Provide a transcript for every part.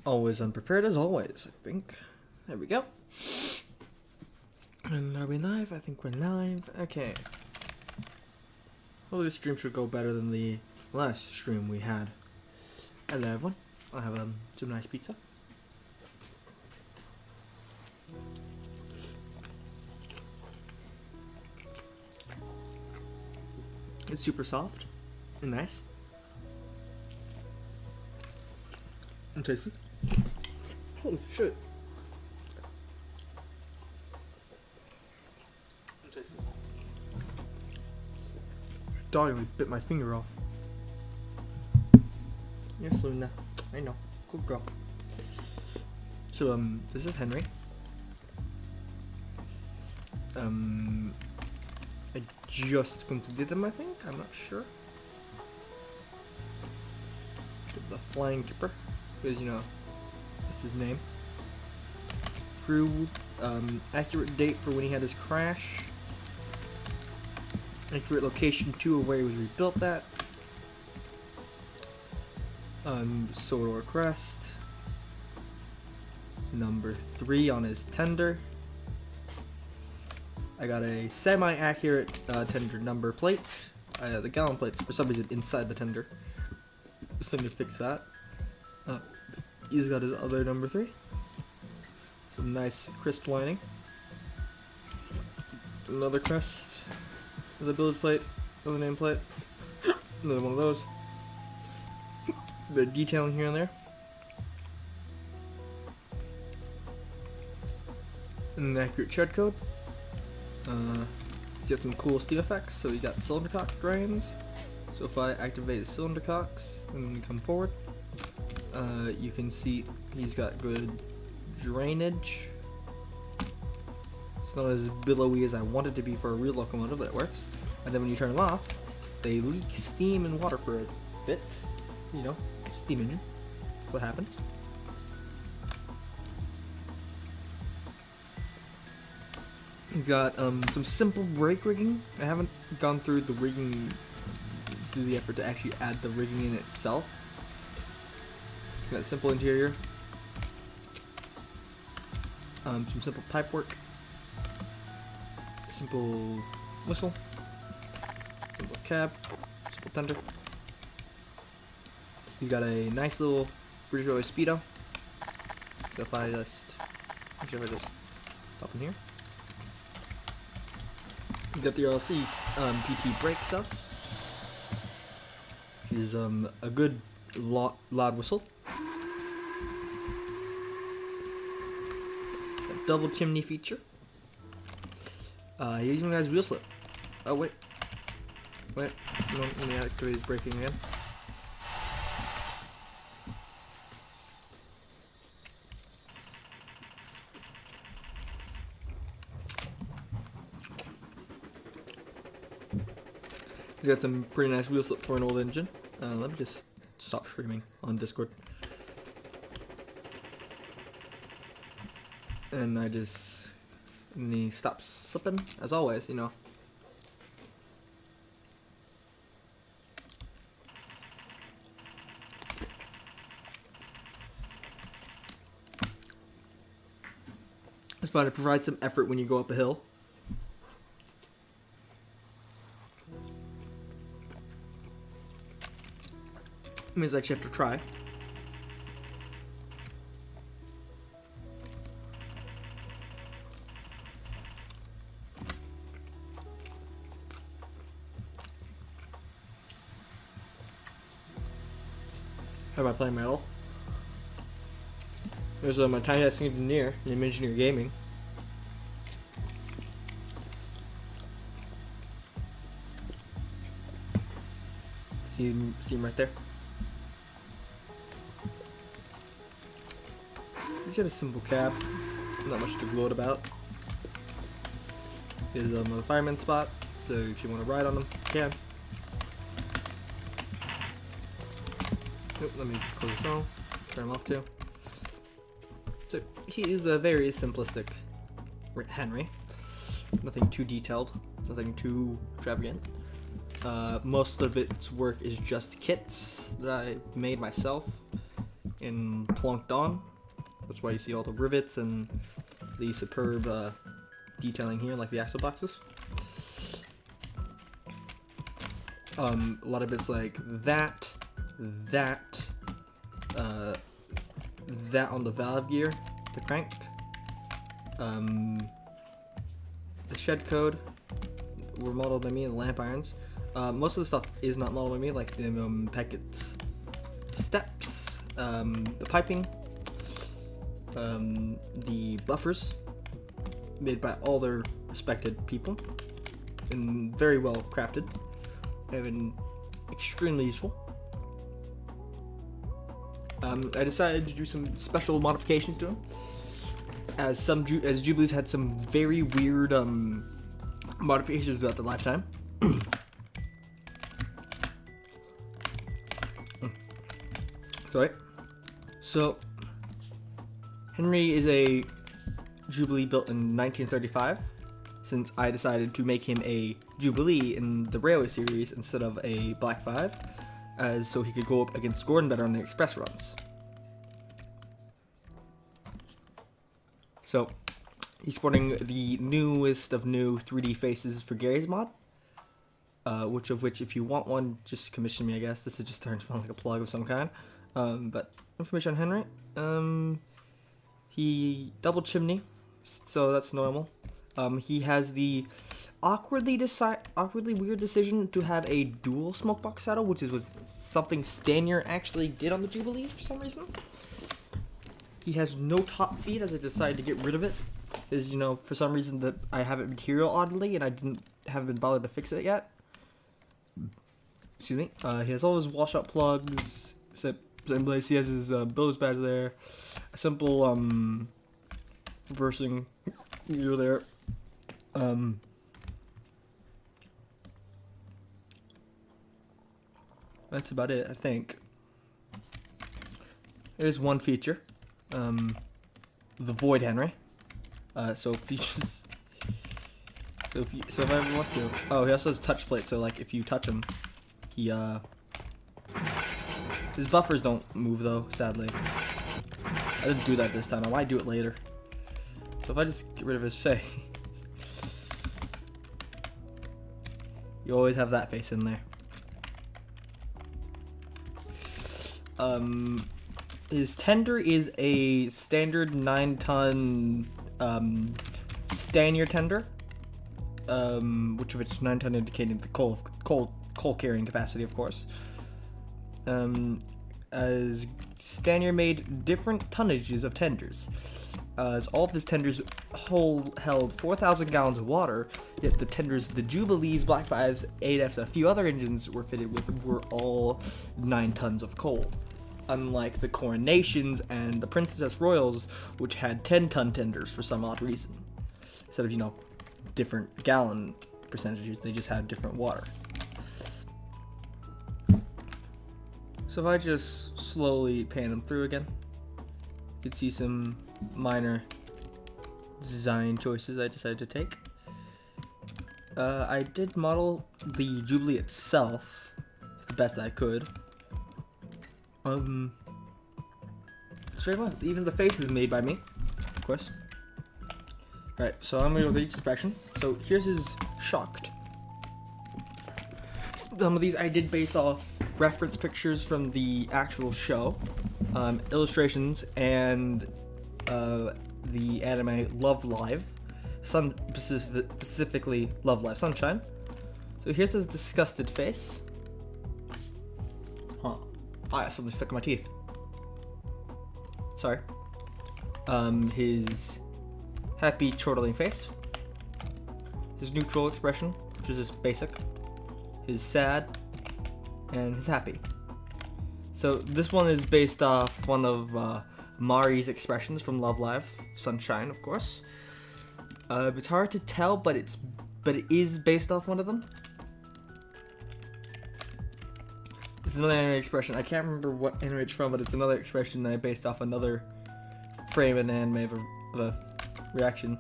Always unprepared as always, I think. There we go. And are we live? I think we're live. Okay. Well, this stream should go better than the last stream we had. Hello everyone. I'll have some nice pizza. It's super soft and nice. And tasty. Holy shit. And tasty. Dog really bit my finger off. Yes, Luna. I know. Good girl. So, this is Henry. I just completed them, I think. I'm not sure. The Flying Kipper, because you know, that's his name. Crew, accurate date for when he had his crash. Accurate location 2 of where he was rebuilt at. Sodor crest. Number 3 on his tender. I got a semi-accurate tender number plate. The gallon plate's for some reason inside the tender. So I need to fix that. He's got his other number 3. Some nice crisp lining. Another crest. Another bilge plate. Another name plate. Another one of those. The detailing here and there. And an accurate tread code. He's got some cool steam effects. So we got cylinder cock drains. So if I activate the cylinder cocks and come forward, you can see he's got good drainage. It's not as billowy as I want it to be for a real locomotive, but it works. And then when you turn them off, they leak steam and water for a bit. You know, steam engine. What happens? He's got some simple brake rigging. I haven't gone through the rigging, through the effort to actually add the rigging in itself. Got simple interior. Some simple pipe work. Simple whistle. Simple cab. Simple tender. He's got a nice little British Railway Speedo. So if I just pop in here. He's got the RLC PT brake stuff. He's a good loud whistle. A double chimney feature. He even has wheel slip. Oh wait. Let me activate his braking again. He's got some pretty nice wheel slip for an old engine. Let me just stop streaming on Discord. And he stops slipping, as always, you know. It's fun to provide some effort when you go up a hill. It means I actually have to try. How am I playing metal? There's my tiny ass engineer in Engineer Gaming. See him right there. He's got a simple cab, not much to gloat about. Here's a fireman spot, so if you want to ride on them, you can. Nope, let me just close this on, turn him off too. So he is a very simplistic Henry. Nothing too detailed, nothing too extravagant. Most of its work is just kits that I made myself. and plonked on. That's why you see all the rivets and the superb detailing here, like the axle boxes. A lot of bits like that on the valve gear, the crank, the shed code were modeled by me, and the lamp irons. Most of the stuff is not modeled by me, like the packets, steps, the piping, the buffers, made by all their respected people, and very well crafted, and extremely useful. I decided to do some special modifications to them, as Jubilees had some very weird modifications throughout their lifetime. Sorry. So, Henry is a Jubilee built in 1935, since I decided to make him a Jubilee in the Railway series instead of a Black 5, so he could go up against Gordon better on the express runs. So, he's sporting the newest of new 3D faces for Garrys mod, which if you want one, just commission me, I guess. This is just turns to like a plug of some kind. But information on Henry. He double chimney, so that's normal. He has the awkwardly weird decision to have a dual smoke box saddle, which was something Stanier actually did on the Jubilees for some reason. He has no top feed, as I decided to get rid of it, because for some reason that I have it material oddly, and haven't been bothered to fix it yet. Excuse me. He has all his washout plugs, except same place. He has his builder's badge there, a simple reversing gear there. That's about it, I think. There's one feature, the Void Henry. So if I ever want to, he also has touch plate. So like if you touch him, his buffers don't move though. Sadly, I didn't do that this time. I might do it later. So if I just get rid of his face, you always have that face in there. His tender is a standard 9-ton Stanier tender, which of its 9-ton indicating the coal carrying capacity, of course. As Stanier made different tonnages of tenders, as all of his tenders held 4,000 gallons of water, yet the tenders, the Jubilees, Black 5s, 8Fs, and a few other engines were fitted with were all 9 tons of coal. Unlike the Coronations and the Princess Royals, which had 10-ton tenders for some odd reason. Instead of, different gallon percentages, they just had different water. So if I just slowly pan them through again, you can see some minor design choices I decided to take. I did model the Jubilee itself the best I could. It's very well. Even the face is made by me, of course. Right, so I'm gonna go with each inspection. So here's his shocked. Some of these I did base off reference pictures from the actual show, illustrations, and the anime Love Live, specifically Love Live Sunshine. So here's his disgusted face. I got something stuck in my teeth. Sorry. His happy chortling face. His neutral expression, which is just basic. His sad. And his happy. So this one is based off one of Mari's expressions from Love Live Sunshine, of course. It's hard to tell, but it is based off one of them. It's another anime expression. I can't remember what anime it's from, but it's another expression that I based off another frame in anime of a reaction.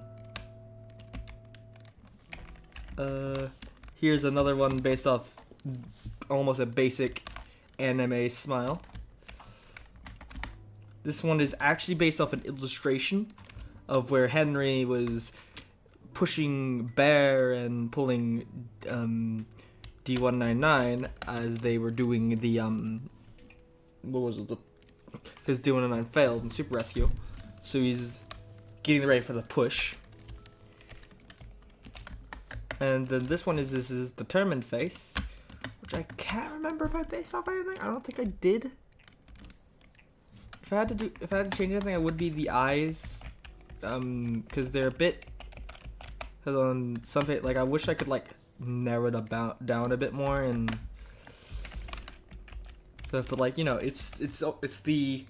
Here's another one based off almost a basic anime smile. This one is actually based off an illustration of where Henry was pushing Bear and pulling D199 as they were doing the what was it? Because D199 failed in Super Rescue, so he's getting ready for the push. And then this one is Determined Face, which I can't remember if I based off anything. I don't think I did. If I had to change anything, it would be the eyes, because they're a bit. Because on some face, like I wish I could like narrow it down a bit more and stuff. But like, you know, it's the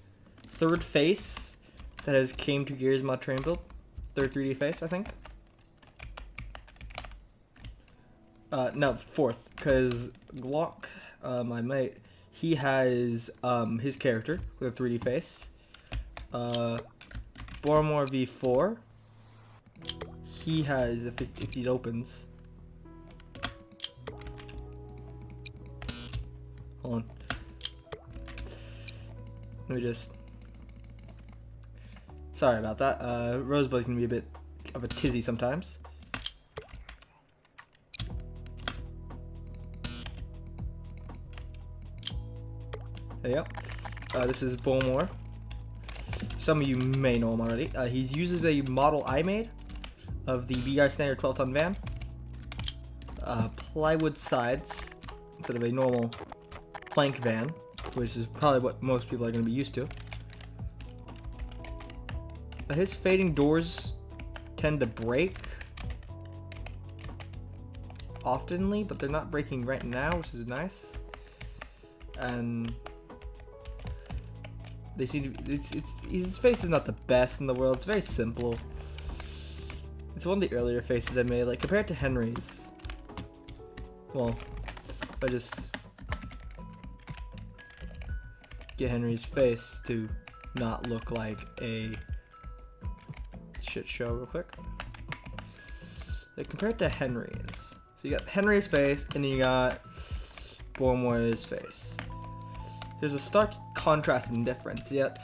third face that has came to Garrys mod train build, third 3D face, I think. No, fourth, because Glock, my mate, he has his character with a 3D face. Bormore V4, he has, if it opens, hold on, let me just, sorry about that, Rosebud can be a bit of a tizzy sometimes. There you go. This is Bowmore. Some of you may know him already. He uses a model I made of the BR standard 12-ton van. Plywood sides instead of a normal plank van, which is probably what most people are going to be used to. His fading doors tend to break oftenly, but they're not breaking right now, which is nice. And they seem to be, his face is not the best in the world. It's very simple. It's one of the earlier faces I made, like compared to Henry's. Well, if I just get Henry's face to not look like a shit show real quick. Like compared to Henry's. So you got Henry's face and then you got Bormore's face. There's a stark contrast and difference, yet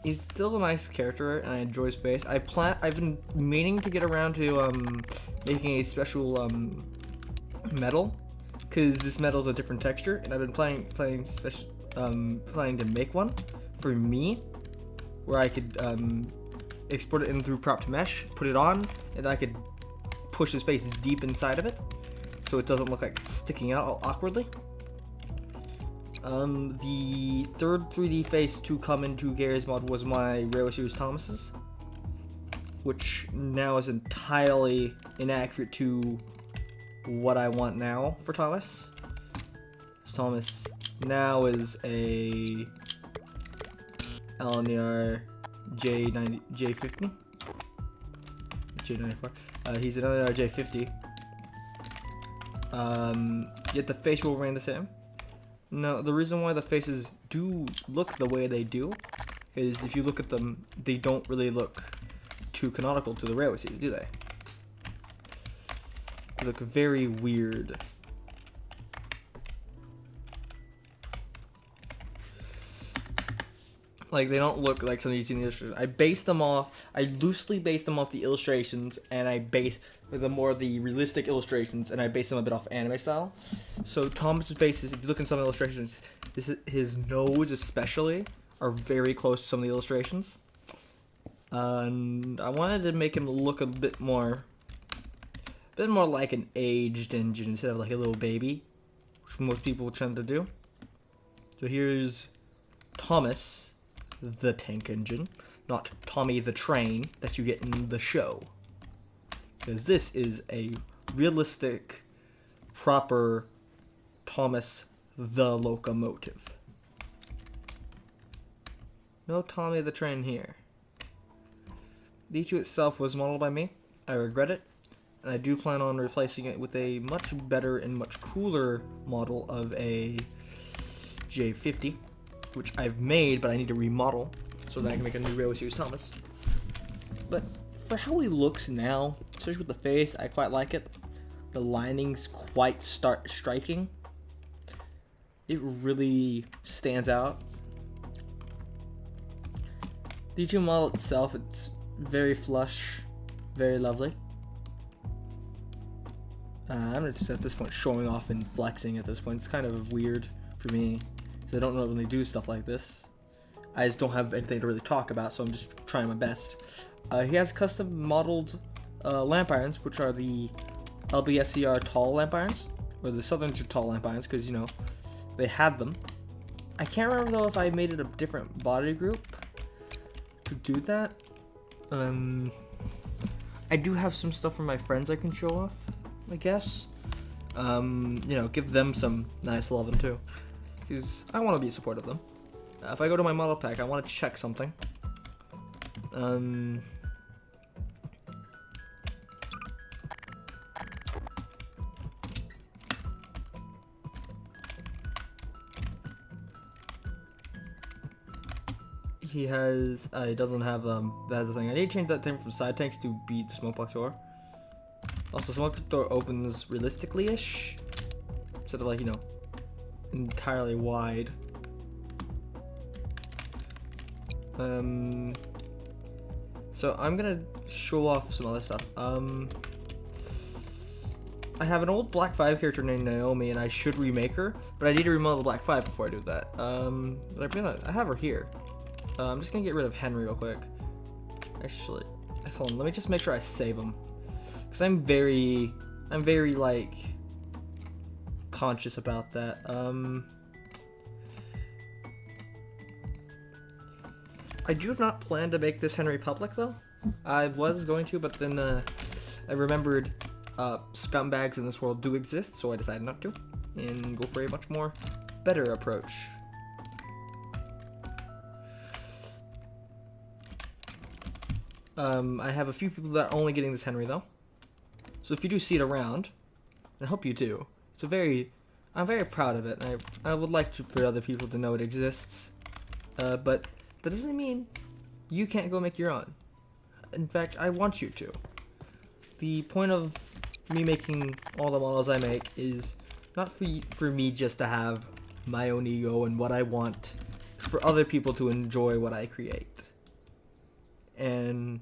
he's still a nice character and I enjoy his face. I've been meaning to get around to making a special medal, because this medal is a different texture, and I've been planning to make one for me, where I could export it in through propped mesh, put it on, and I could push his face deep inside of it, so it doesn't look like it's sticking out all awkwardly. The third 3D face to come into Garrys mod was my Railway Series Thomas's, which now is entirely inaccurate to what I want now for Thomas. Thomas now is a LNR J50, J94. He's an LNR J50. Yet the face will remain the same. No, the reason why the faces do look the way they do is if you look at them, they don't really look too canonical to the Railway Series, do they? They look very weird. Like, they don't look like something you see in the illustrations. I loosely based them off the illustrations, and I base the more the realistic illustrations, and I base them a bit off anime style. So Thomas's faces, if you look in some illustrations, his nose especially are very close to some of the illustrations. And I wanted to make him look a bit more like an aged engine instead of like a little baby, which most people tend to do. So here's Thomas, the tank engine, not Tommy the train that you get in the show. Because this is a realistic, proper Thomas the locomotive. No Tommy the train here. The E2 itself was modeled by me. I regret it. And I do plan on replacing it with a much better and much cooler model of a J50, which I've made, but I need to remodel so that I can make a new Railway Series Thomas. But for how he looks now, especially with the face, I quite like it. The lining's quite striking. It really stands out. The YouTube model itself, it's very flush, very lovely. I'm just at this point showing off and flexing at this point. It's kind of weird for me because I don't normally do stuff like this. I just don't have anything to really talk about, so I'm just trying my best. He has custom modeled lamp irons, which are the LBSCR tall lamp irons, or the Southern tall lamp irons, because, you know, they had them. I can't remember, though, if I made it a different body group to do that. I do have some stuff for my friends I can show off, I guess. You know, give them some nice loving, too, because I want to be supportive of them. If I go to my model pack, I want to check something. He has, he doesn't have, that's the thing. I need to change that thing from side tanks to be the smoke block door. Also, smoke door opens realistically-ish, instead of, like, you know, entirely wide. So I'm gonna show off some other stuff. I have an old Black 5 character named Naomi, and I should remake her, but I need to remodel Black 5 before I do that. I have her here. I'm just gonna get rid of Henry real quick. Actually, hold on, let me just make sure I save him, because I'm very like conscious about that. I do not plan to make this Henry public, though. I was going to, but then I remembered scumbags in this world do exist, so I decided not to, and go for a much more better approach. I have a few people that are only getting this Henry, though. So if you do see it around, and I hope you do, I'm very proud of it, and I would like for other people to know it exists. But that doesn't mean you can't go make your own. In fact, I want you to. The point of me making all the models I make is not for me just to have my own ego and what I want. It's for other people to enjoy what I create. And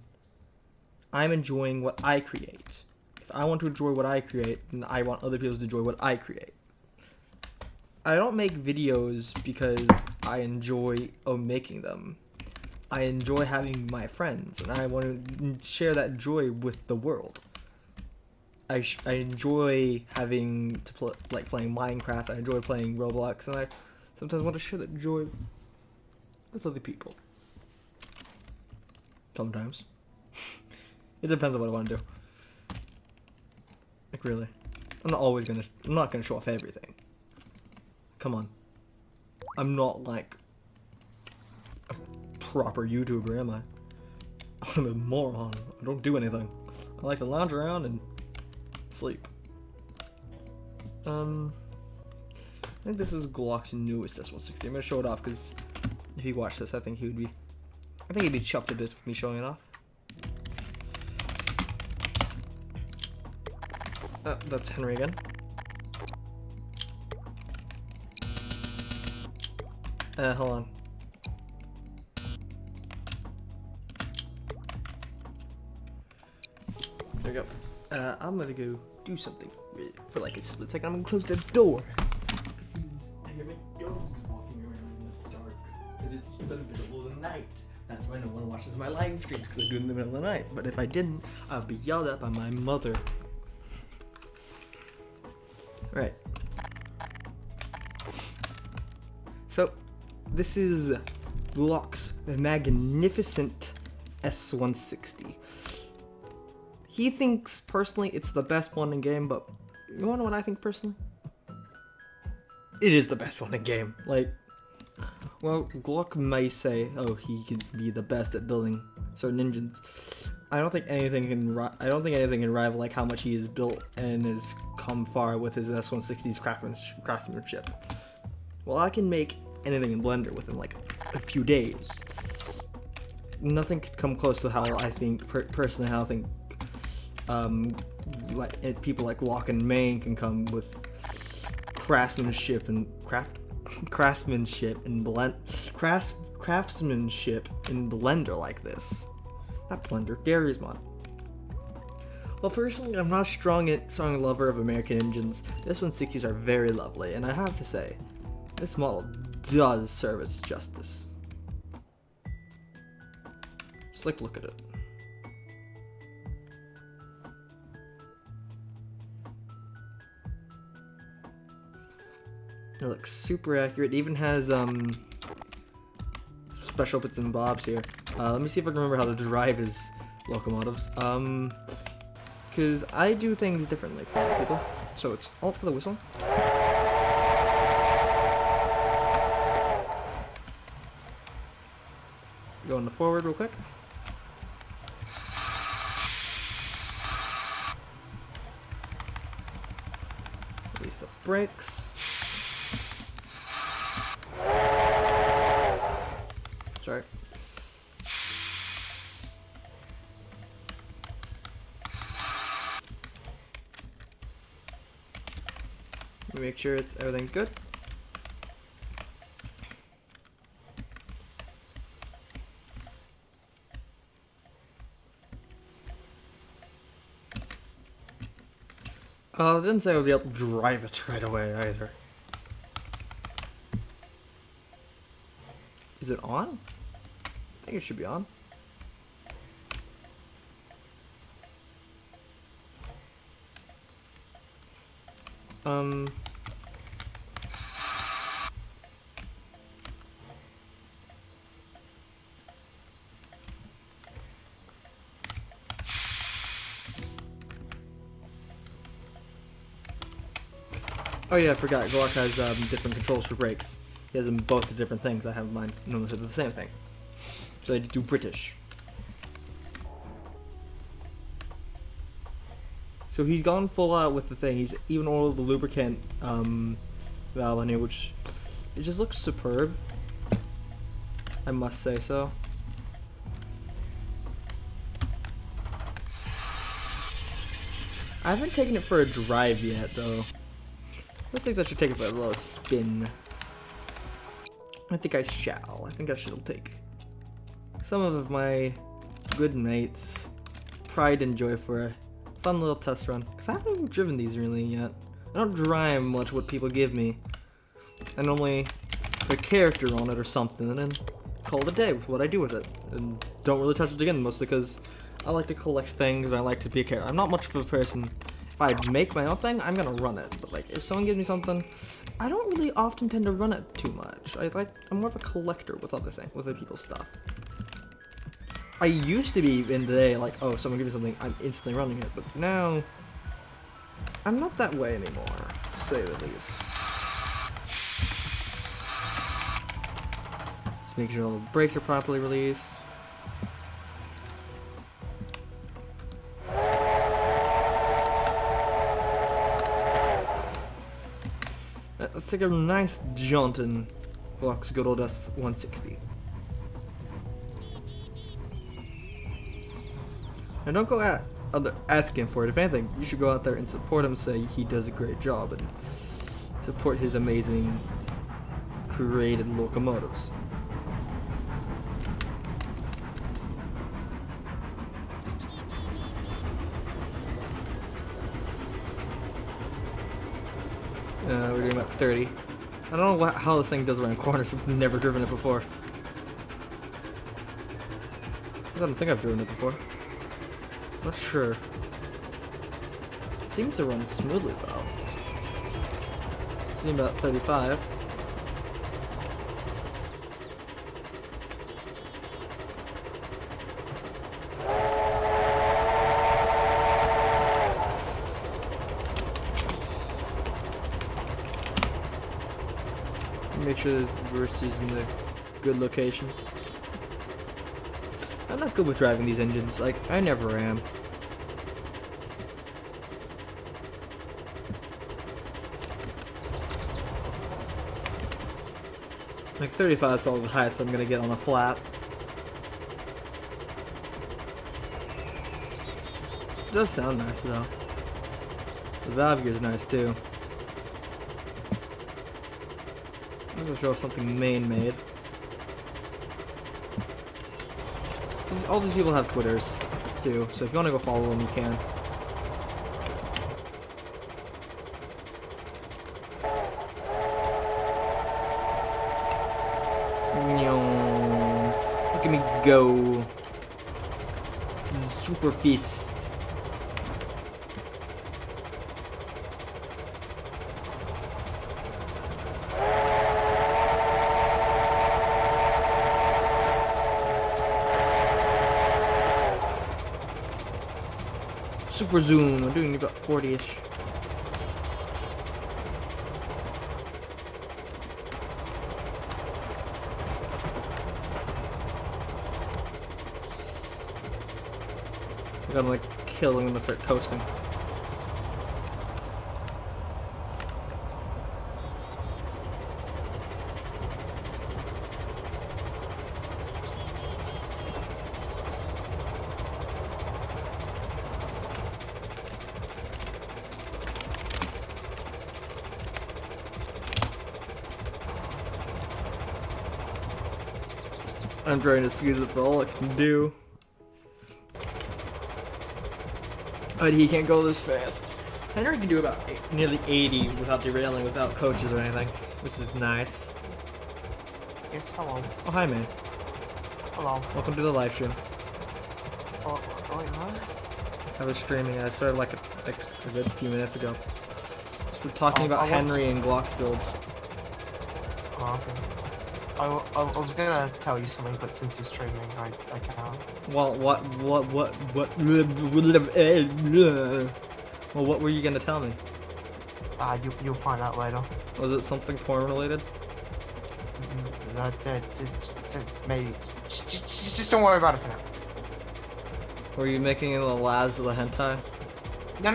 I'm enjoying what I create. If I want to enjoy what I create, then I want other people to enjoy what I create. I don't make videos because I enjoy making them. I enjoy having my friends, and I want to share that joy with the world. I enjoy having to playing Minecraft. I enjoy playing Roblox, and I sometimes want to share that joy with other people. Sometimes. It depends on what I want to do. Like, really. I'm not gonna show off everything. Come on. I'm not like a proper YouTuber, am I? I'm a moron. I don't do anything. I like to lounge around and sleep. I think this is Glock's newest S160. I'm gonna show it off because if he watched this, I think he'd be chuffed at this with me showing it off. That's Henry again. Hold on. There we go. I'm gonna go do something for like a split second. I'm gonna close the door. I hear my dogs walking around in the dark. Because it's the middle of the night. That's why no one watches my live streams, because I do it in the middle of the night. But if I didn't, I'd be yelled at by my mother. Right. So, this is Glock's magnificent S160. He thinks, personally, it's the best one in game, but you wanna know what I think personally? It is the best one in game. Like, well, Glock may say, oh, he can be the best at building certain engines. I don't think anything can rival like how much he has built and has come far with his S160's craftsmanship. Well, I can make anything in Blender within like a few days. Nothing could come close to how I think personally how I think people like Glock and Main can come with craftsmanship and craftsmanship in Blender like this. Not Blender, Garrys mod. Well, personally, I'm not a strong lover of American engines. This 160s are very lovely, and I have to say, this model does serve its justice. Just like, look at it. It looks super accurate. It even has special bits and bobs here. Let me see if I can remember how to drive his locomotives. Because I do things differently from other people. So it's Alt for the whistle. Go into forward real quick. Release the brakes. Sorry. Make sure everything's good. I didn't say I would be able to drive it right away either. Is it on? I think it should be on. Oh yeah, I forgot. Glock has different controls for brakes. He has them both the different things. I have mine normally the same thing. So I do British. So he's gone full out with the thing. He's even ordered the lubricant valve on here, which it just looks superb. I must say so. I haven't taken it for a drive yet, though. I think I should take it for a little spin. I think I shall. I think I shall take some of my good mates' pride and joy for a fun little test run. Because I haven't even driven these really yet. I don't drive much what people give me. I normally put a character on it or something and then call it a day with what I do with it. And don't really touch it again, mostly because I like to collect things and I like to be a character. I'm not much of a person. If I make my own thing, I'm gonna run it. But like, if someone gives me something, I don't really often tend to run it too much. I'm more of a collector with other people's stuff. I used to be in the day like, oh, someone gives me something, I'm instantly running it. But now, I'm not that way anymore, to say the least. Just make sure all the brakes are properly released. Let's take a nice jaunt in Glock's good old S160. Now don't go asking for it. If anything, you should go out there and support him, say he does a great job, and support his amazing created locomotives. We're doing about 30. I don't know how this thing does around corners. I've never driven it before. I don't think I've driven it before. Not sure. It seems to run smoothly though. Doing about 35. Make sure the reverse is in a good location. I'm not good with driving these engines, like, I never am. Like 35 is probably the highest I'm gonna get on a flat. It does sound nice though. The valve gear is nice too. This will show something Maine made. All these people have Twitters, too, so if you want to go follow them, you can. Look at me go. Super fist. Super zoom. I'm doing about 40-ish. I'm gonna like kill him and start coasting. I'm trying to squeeze it for all it can do. But he can't go this fast. Henry can do about nearly 80 without derailing, without coaches or anything, which is nice. Yes, hello. Oh, hi, man. Hello. Welcome to the live stream. Oh, wait, what? I was streaming. I started like a good few minutes ago. So we're talking about Henry and Glock's builds. Oh, okay. I was gonna tell you something, but since you're streaming, I can't. Well, what? Well, what were you gonna tell me? You'll find out later. Was it something porn related? Maybe. Just don't worry about it for now. Were you making the lads of the hentai? No.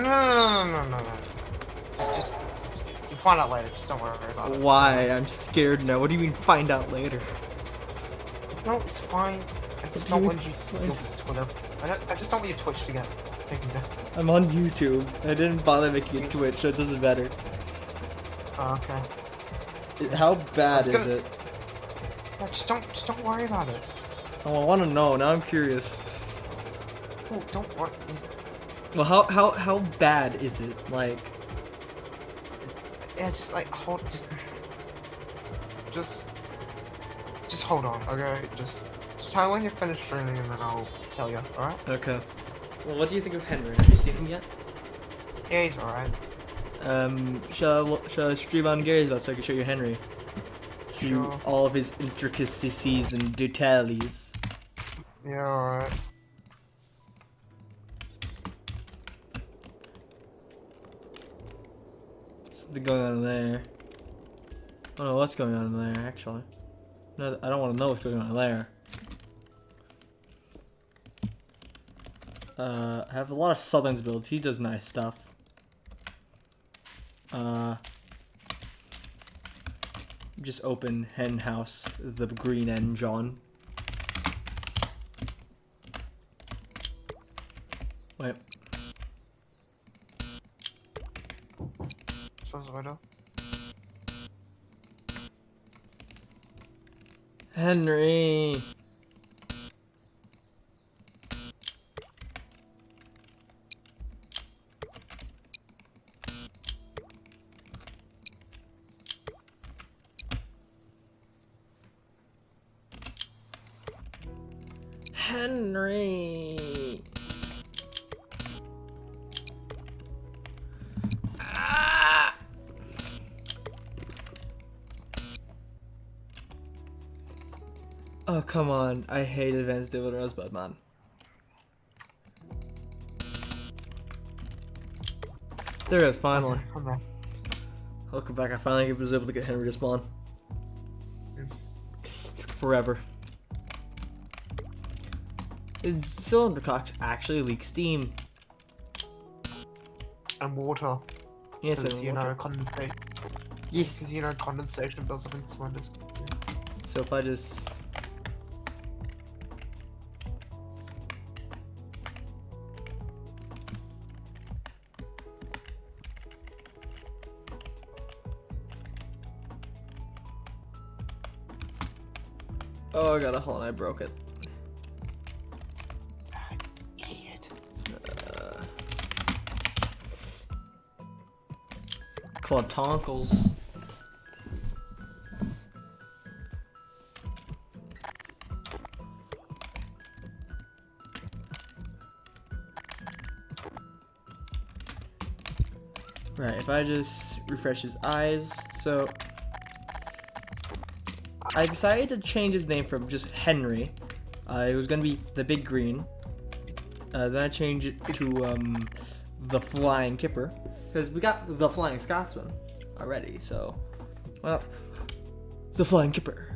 Just you'll find out later. Just don't worry about it. Why? I'm scared now. What do you mean find out later? No, it's fine. I just don't want you your Twitter. I just don't want your Twitch to get taken down. I'm on YouTube. I didn't bother making it Twitch, so it doesn't matter. Oh, okay. How bad is it? No, just don't worry about it. Oh, I want to know. Now I'm curious. Oh, don't worry. Well, how bad is it? Like, yeah, just like just hold on, okay? Just tell me when you're finished streaming, and then I'll tell you. All right? okay. Well, what do you think of Henry? Have you seen him yet? Yeah, he's all right. Shall I stream on Garrys about so I can show you Henry? Show you Sure. all of his intricacies and details. Yeah, all right. Something going on in there. I don't know what's going on in there, actually. No, I don't want to know what's going on in there. I have a lot of Southern's builds. He does nice stuff. Just open Hen House, the green end, John. Wait. What's weiter? Henry. Henry. Ah! Oh, come on. I hate Advanced David Rosebud, man. There it is, finally. Okay. Welcome back. I finally was able to get Henry to spawn. Took forever. Is cylinder cocks actually leak steam? And water. Yes, Because, and you water. know, condensation. Yes. Because, you know, condensation builds up in cylinders. So if I just... Oh, I got a hole and I broke it. Idiot. Clawtonkles. Right, if I just refresh his eyes, so I decided to change his name from just Henry. It was gonna be the Big Green. Then I changed it to the Flying Kipper, because we got the Flying Scotsman already. So, well, the Flying Kipper.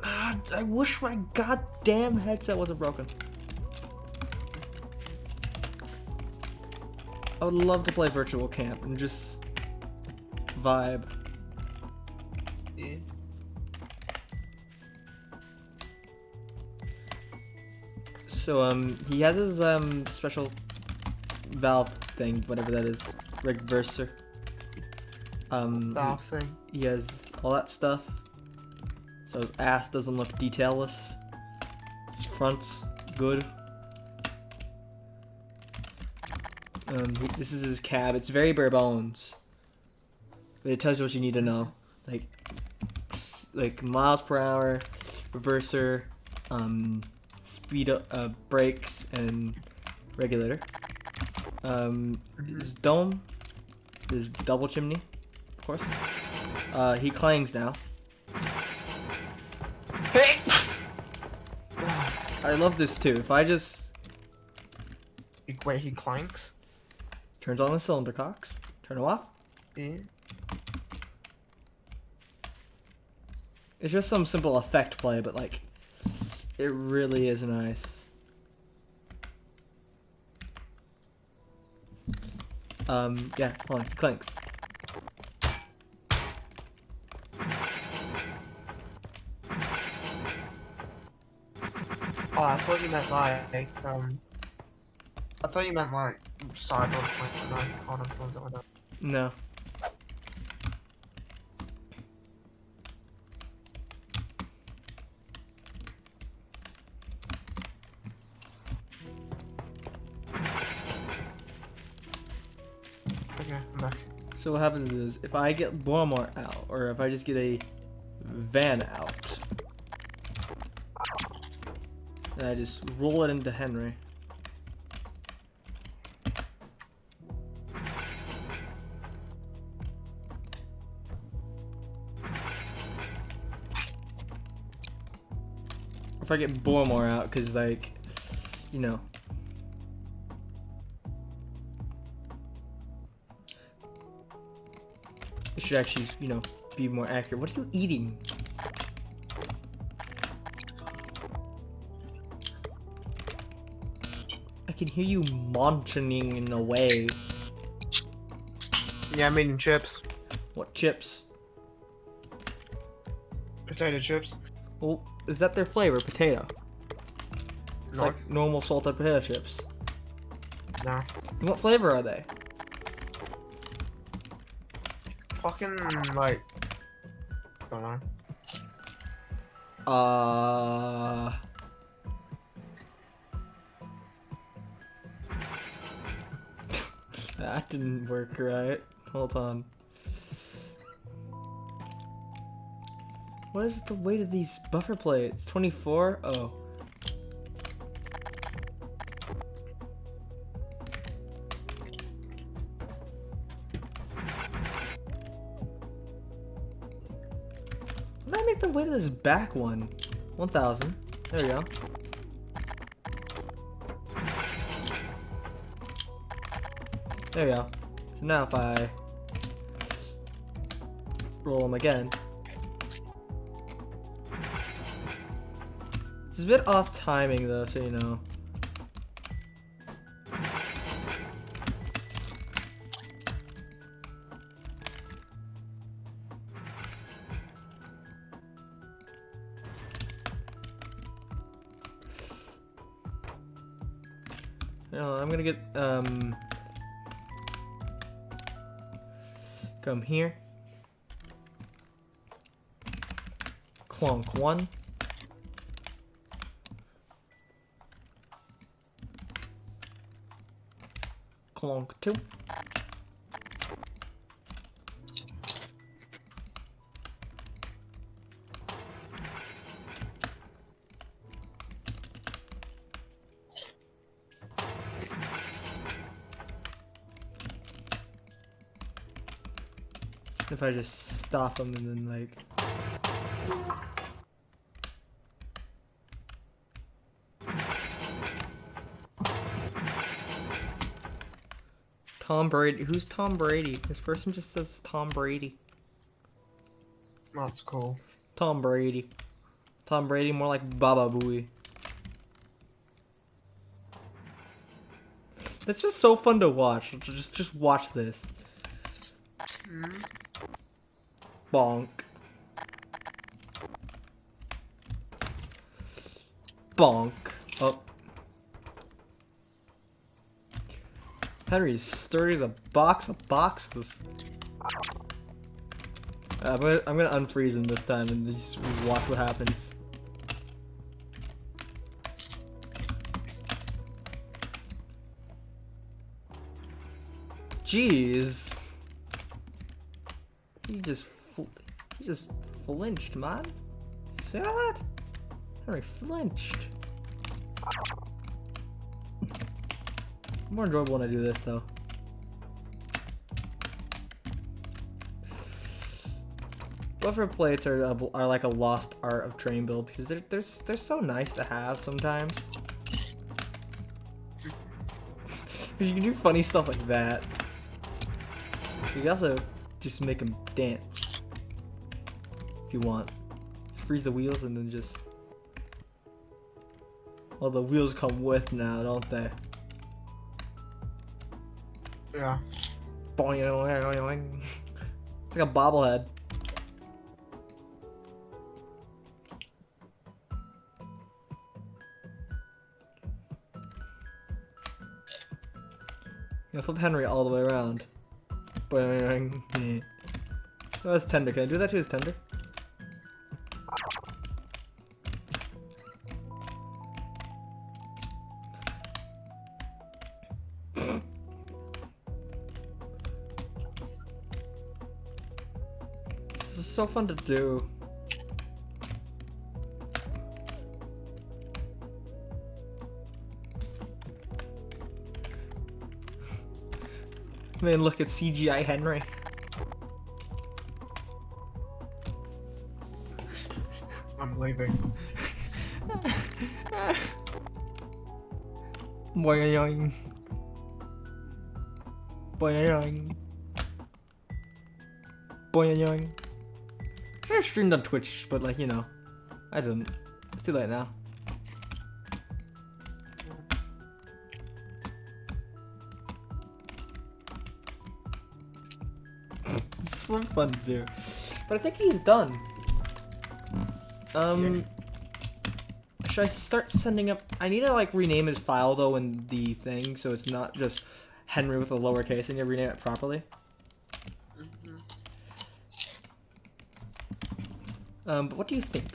I wish my goddamn headset wasn't broken. I would love to play virtual camp and just vibe. Yeah. So he has his special valve thing, whatever that is, reverser. Valve thing. He has all that stuff. So his ass doesn't look detailless. His front's good. This is his cab. It's very bare bones, but it tells you what you need to know, like miles per hour, reverser, speed up, brakes, and regulator. His dome, his double chimney, of course. He clangs now. I love this too. If I just Wait, he clanks? turns on the cylinder cocks, turn them off. Yeah. It's just some simple effect play, but like, it really is nice. Yeah, hold on, clanks. Oh, I thought you meant like, I thought you meant like side or something like that. No. Okay, I'm back. So what happens is, if I get Bormar out, or if I just get a van out, then I just roll it into Henry. If I get Bormar out, because like, you know. It should actually, you know, be more accurate. What are you eating? I can hear you munching in a way. Yeah, I'm eating chips. What chips? Potato chips. Well, is that their flavor? Potato. It's No. like normal salted potato chips. No. Then what flavor are they? Fucking, like, don't know. That didn't work right. Hold on. What is the weight of these buffer plates? 24? Oh. What did I make the weight of this back one? 1,000. There we go. There we go. So now if I roll them again. It's a bit off timing though, so you know. I'm gonna get come here. Clonk 1. Clonk 2. If I just stop him and then like... Tom Brady. Who's Tom Brady? This person just says Tom Brady. That's cool. Tom Brady. Tom Brady, more like Baba Booey. That's just so fun to watch. Just watch this. Bonk. Bonk. Oh. Henry's sturdy as a box of boxes. I'm gonna unfreeze him this time and just watch what happens. Jeez. He just flinched, man. See that? Henry flinched. More enjoyable when I do this, though. Buffer plates are like a lost art of train build because they're so nice to have sometimes. Because you can do funny stuff like that. You can also just make them dance if you want. Just freeze the wheels and then just. Well, the wheels come with now, don't they? Yeah. Boing. It's like a bobblehead. Yeah, flip Henry all the way around. Boing. Oh, that's tender. Can I do that to his tender? This is so fun to do. Man, look at CGI Henry. I'm leaving. Boing. Boing. Boing. I should have streamed on Twitch, but like, you know, I didn't. It's too late now. It's so fun to do. But I think he's done. Yeah. Should I start sending up? I need to like rename his file though in the thing, so it's not just Henry with a lowercase. I need to rename it properly. But what do you think?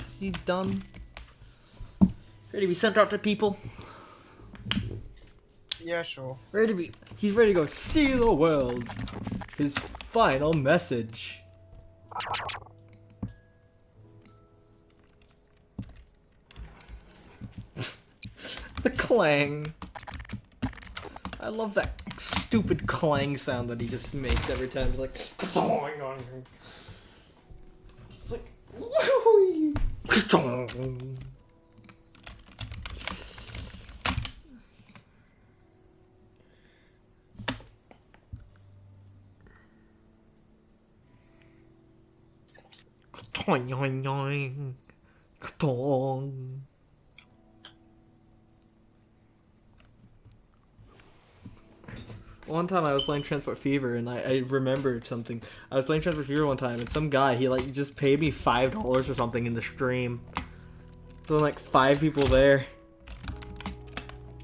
Is he done? Ready to be sent out to people? Yeah, sure. Ready to be? He's ready to go see the world. His final message. The clang. I love that stupid clang sound that he just makes every time. It's like. It's like. One time I was playing Transport Fever and I remembered something. I was playing Transport Fever one time and some guy, he like just paid me $5 or something in the stream. There were like 5 people there.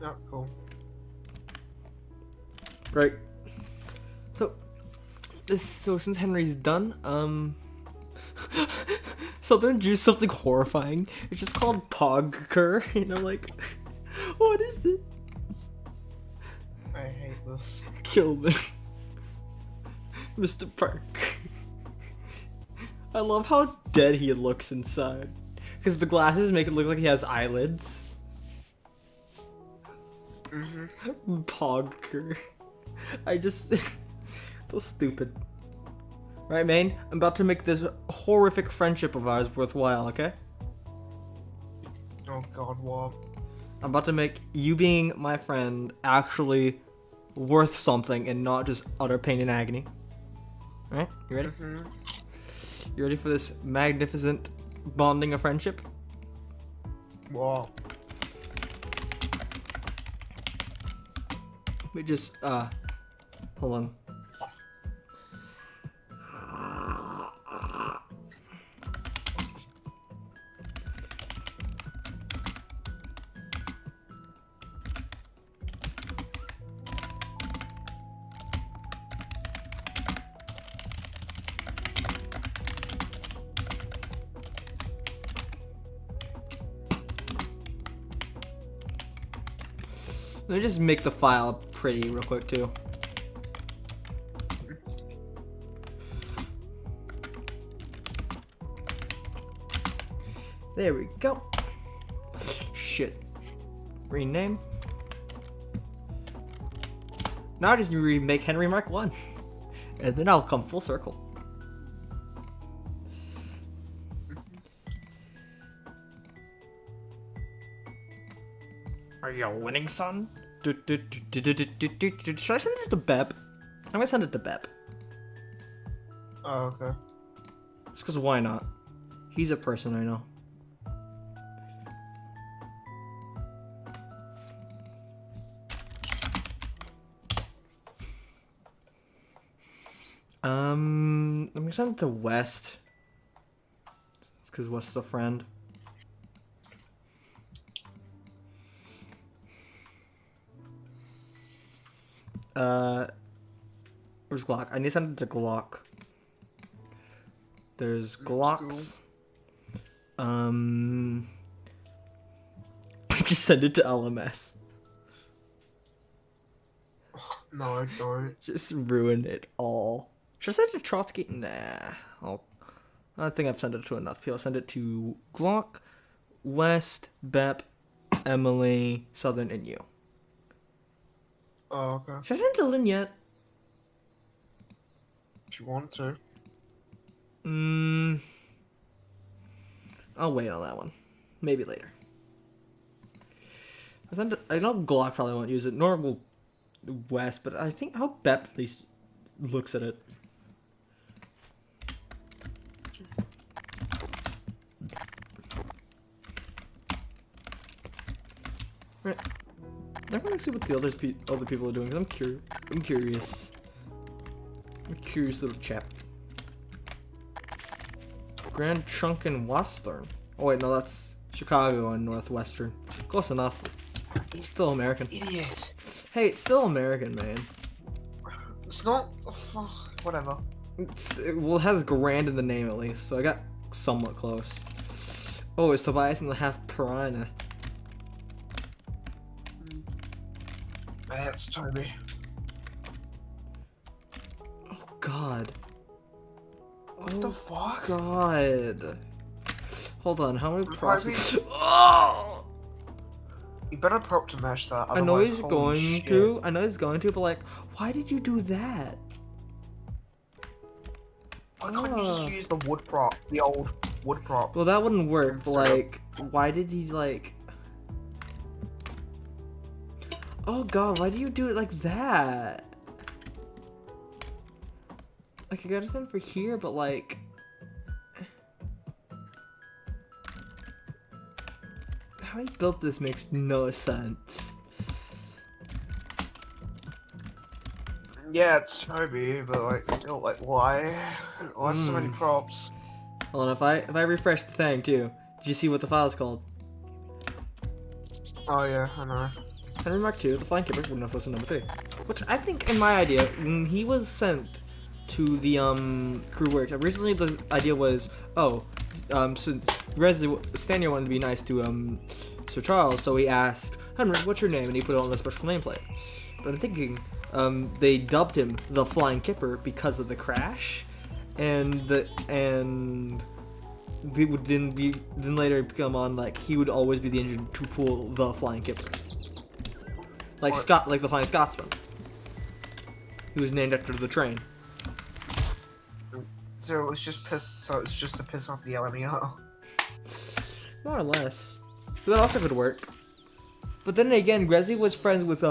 That's cool. Right. So since Henry's done, Southern Jews, something horrifying. It's just called Pogker, and I'm like, what is it? I hate this. Kill me. Mr. Park. I love how dead he looks inside. Because the glasses make it look like he has eyelids. Pogger. I just... so stupid. Right, Maine? I'm about to make this horrific friendship of ours worthwhile, okay? Oh god, what? I'm about to make you being my friend actually worth something and not just utter pain and agony. Alright? You ready? You ready for this magnificent bonding of friendship? Whoa. Let me just, hold on. Let me just make the file pretty real quick too. There we go. Shit. Rename. Now I just remake Henry Mark 1. And then I'll come full circle. Are you winning, son? Should I send it to Bep? I'm gonna send it to Bep. Oh, okay. Just because why not? He's a person I know. I'm gonna send it to West. It's because West's a friend. Where's Glock? I need to send it to Glock. There's Glocks. Just send it to LMS. No, I don't. Just ruin it all. Should I send it to Trotsky? Nah. I think I've sent it to enough people. I'll send it to Glock, West, Bep, Emily, Southern, and you. Oh, okay. Should I send it to Lynn yet? If you want to. I'll wait on that one. Maybe later. I know Glock probably won't use it, nor will West, but I think how Bep at least looks at it. Right. I'm gonna see what the other people are doing, because I'm curious. I'm a curious little chap. Grand Trunk and Western. Oh wait, no, that's Chicago and Northwestern. Close enough. It's still American. Idiot. Hey, it's still American, man. It's not. Whatever. Well, it has Grand in the name at least, so I got somewhat close. Oh, it's Tobias and the Half Piranha. That's Toby. Oh God. What the fuck? God. Hold on, how many props? Probably- Oh! You better prop to mesh that. I know otherwise, he's holy going shit. to. I know he's going to, but like, why did you do that? Why can't you just use the wood prop? The old wood prop. Well, that wouldn't work. But, Insert. like, why did he like? Oh God, why do you do it like that? Like, I got it for here, but like. How he built this makes no sense. Yeah, it's Toby, but like, still, like, why? Why so many props? Hold on, if I refresh the thing too, did you see what the file is called? Oh yeah, I know. Henry Mark II, the Flying Kipper, wouldn't have listened number 3. Which I think, in my idea, when he was sent to the crew works. Originally, the idea was, since Stanier wanted to be nice to Sir Charles, so he asked Henry, "What's your name?" and he put it on the special nameplate. But I'm thinking, they dubbed him the Flying Kipper because of the crash, and they would then later become on like he would always be the engine to pull the Flying Kipper, like the Flying Scotsman. He was named after the train. So it's just to piss off the LMEO. More or less. But that also could work. But then again, Gresley was friends with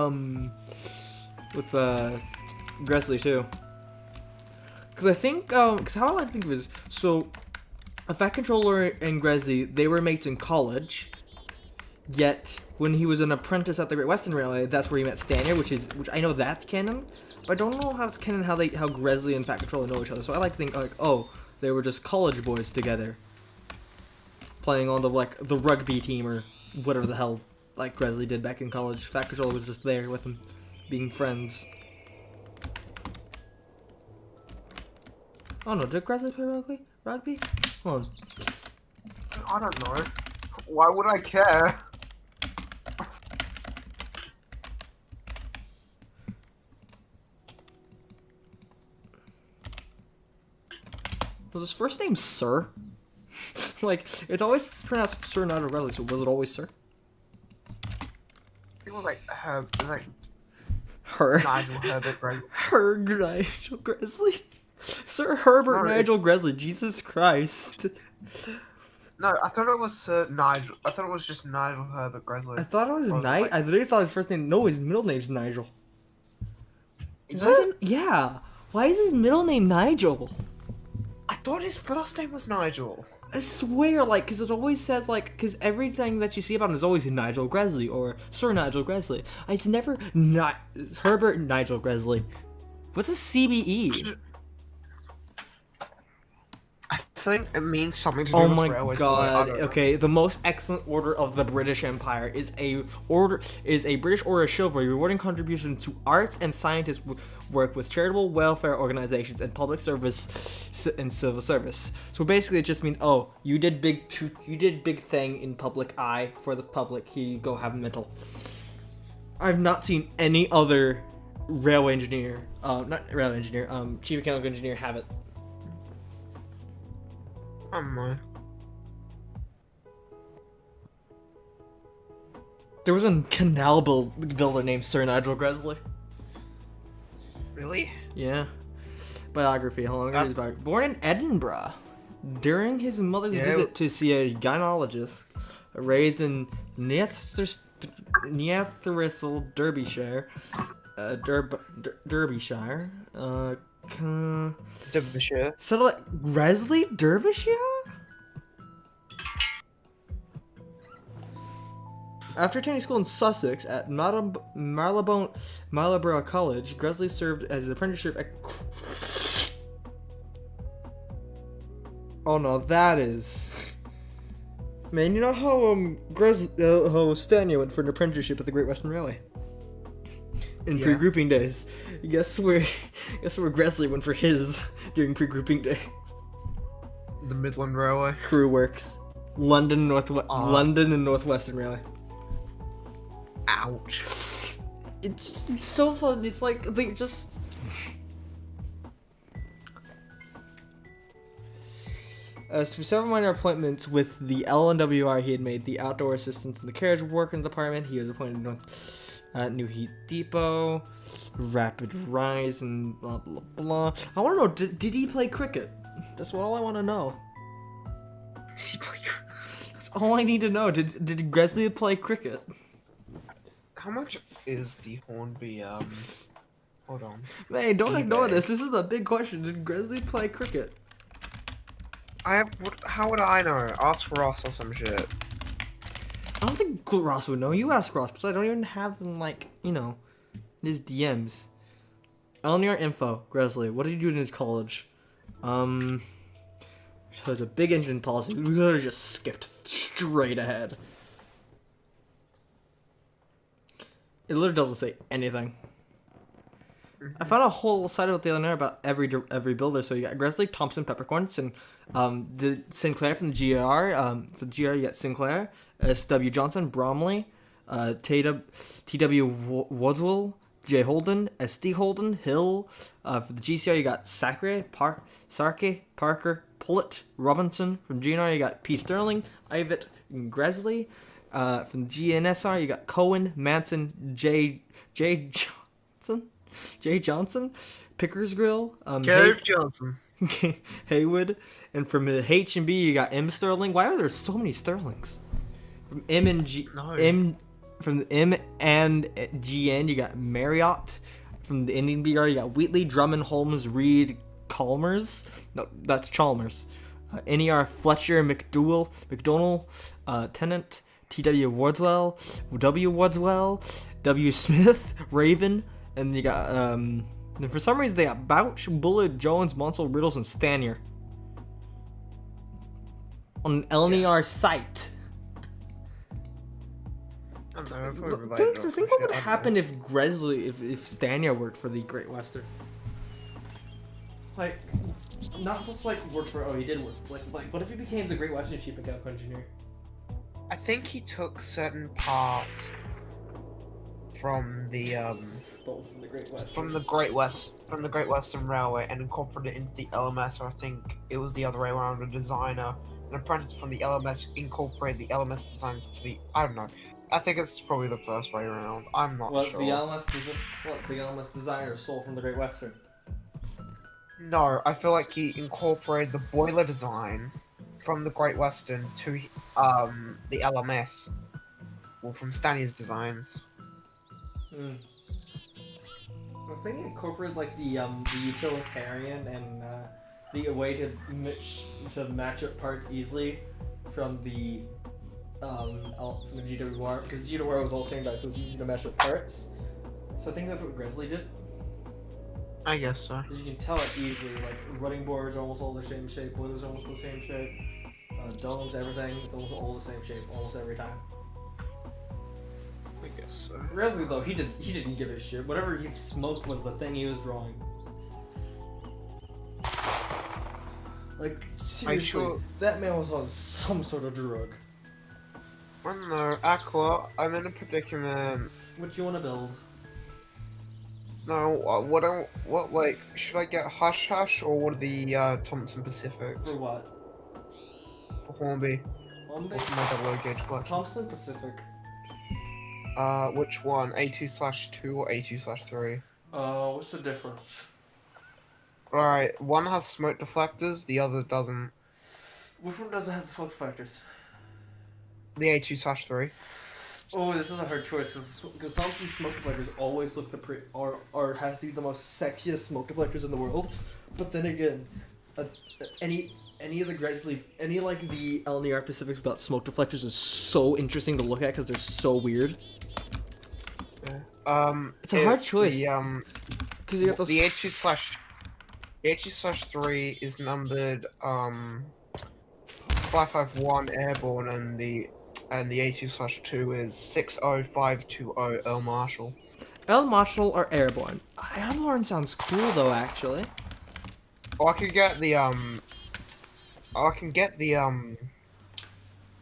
Gresley too. Because I think, because how I like to think of it is, so, a Fat Controller and Gresley, they were mates in college, yet, when he was an apprentice at the Great Western Railway, that's where he met Stanier, which I know that's canon, but I don't know how it's canon how Gresley and Fat Controller know each other, so I like to think, like, oh, they were just college boys together, playing on the rugby team, or whatever the hell, like Gresley did back in college. Fat Controller was just there with him, being friends. Oh no, did Gresley play rugby? Hold on. I don't know. Why would I care? Was his first name Sir? Like, it's always pronounced Sir Nigel Gresley, so was it always Sir? It was like Nigel Herbert, right? Nigel Gresley? Sir Herbert No, Nigel Gresley, Jesus Christ. No, I thought it was Sir Nigel. I thought it was just Nigel Herbert Gresley. I thought it was Like, I literally thought his first name, no, his middle name's Nigel. Is it? Yeah. Why is his middle name Nigel? I thought his first name was Nigel. I swear, like, because it always says, like, because everything that you see about him is always Nigel Gresley or Sir Nigel Gresley. It's never not Herbert Nigel Gresley. What's a CBE? I think it means something to do Oh with my railways. god. Okay, the most excellent order of the British Empire is a British Order of Chivalry rewarding contributions to arts and scientists work with charitable welfare organizations and public service and civil service. So basically it just means, oh, you did big thing in public eye for the public. Here you go, have a medal. I've not seen any other chief mechanical engineer have it. Oh my. There was a canal builder named Sir Nigel Gresley. Really? Yeah. Biography. How long is his Born in Edinburgh. During his mother's visit to see a gynecologist, raised in Neatheristle, Derbyshire. Derbyshire. Derbyshire. Settled at Gresley, Derbyshire? After attending school in Sussex at Marylebone College, Gresley served as an apprenticeship at... Oh no, that is... Man, you know how how Stanier went for an apprenticeship at the Great Western Railway? In pre-grouping days. Guess where Gresley went for his during pre-grouping days? The Midland Railway. Crew Works. London and Northwestern Railway. Ouch. It's so fun. It's like they just... As for several minor appointments with the LNWR, he had made the outdoor assistance in the carriage working department. He was appointed New Heat Depot, Rapid Rise, and blah blah blah. I want to know, did he play cricket? That's all I want to know. That's all I need to know. Did Gresley play cricket? How much is the Hornby? Hold on. Man, don't eBay. ignore this. This is a big question. Did Gresley play cricket? How would I know? Ask Ross or some shit. I don't think Ross would know. You ask Ross, but I don't even have him, like, you know, in his DMs. Eleanor info, Gresley. What did he do in his college? So there's a big engine policy. We literally just skipped straight ahead. It literally doesn't say anything. I found a whole side of the other about every builder. So you got Gresley, Thompson, Peppercorn, the Sinclair from the GR. For the GR, you got Sinclair, S.W. Johnson, Bromley, T.W. Wadswell, J. Holden, S.D. Holden, Hill. For the GCR, you got Sarkey, Parker, Pullet, Robinson. From GNR, you got P. Sterling, Ivet, and Gresley. From the GNSR, you got Cohen, Manson, J. Johnson, Pickersgill, Johnson, Haywood, and from the H&B you got M. Sterling. Why are there so many Sterlings? From M and G, No. From the M and GN you got Marriott. From the Indian BR you got Wheatley, Drummond, Holmes, Reed, Chalmers. No, that's Chalmers. NER Fletcher, McDonnell, Tennant, T.W. Wadswell, W. Wadswell, W. Smith, Raven. And you got, and for some reason they got Bouch, Bullet, Jones, Monsell, Riddles, and Stanier on an LNER site. Think what would happen if Gresley, if Stanier worked for the Great Western. Like, not just like worked for, he did work, like what if he became the Great Western chief mechanical engineer? I think he took certain parts from the Stole from the Great Western. from the Great Western Railway and incorporated it into the LMS, or I think it was the other way around. A designer, an apprentice from the LMS incorporated the LMS designs to the. I don't know. I think it's probably the first way around. I'm not sure. The LMS designer stole from the Great Western. No, I feel like he incorporated the boiler design from the Great Western to the LMS, well, from Stanley's designs. I think it incorporated like the utilitarian and the way to match up parts easily from the GWR, because GWR was all standardized, so it's easy to match up parts. So I think that's what Gresley did. I guess so. Because you can tell it easily, like running boards are almost all the same shape, boilers are almost the same shape, domes, everything, it's almost all the same shape almost every time. I guess so. Gresley though, he didn't give a shit. Whatever he smoked was the thing he was drawing. Like seriously, that man was on some sort of drug. I don't know, Aqua, I'm in a predicament. What you want to build? No, should I get Hush Hush or what are the Thompson Pacifics? For what? For Hornby. Hornby? Or for my double O gauge collection. Thompson Pacific. Which one? A2/2 or A2/3? What's the difference? Alright, one has smoke deflectors, the other doesn't. Which one doesn't have the smoke deflectors? The A2/3. Oh, this is a hard choice because Thompson's smoke deflectors always look or has to be the most sexiest smoke deflectors in the world. But then again, any of the Gresley, like the LNER Pacifics without smoke deflectors is so interesting to look at because they're so weird. Yeah. It's a hard choice. Because you got the A2/3 is numbered 551 airborne, and the A2/2 is 60520 Earl Marshall. Earl Marshall or airborne? Airborne sounds cool though, actually. Oh, I can get the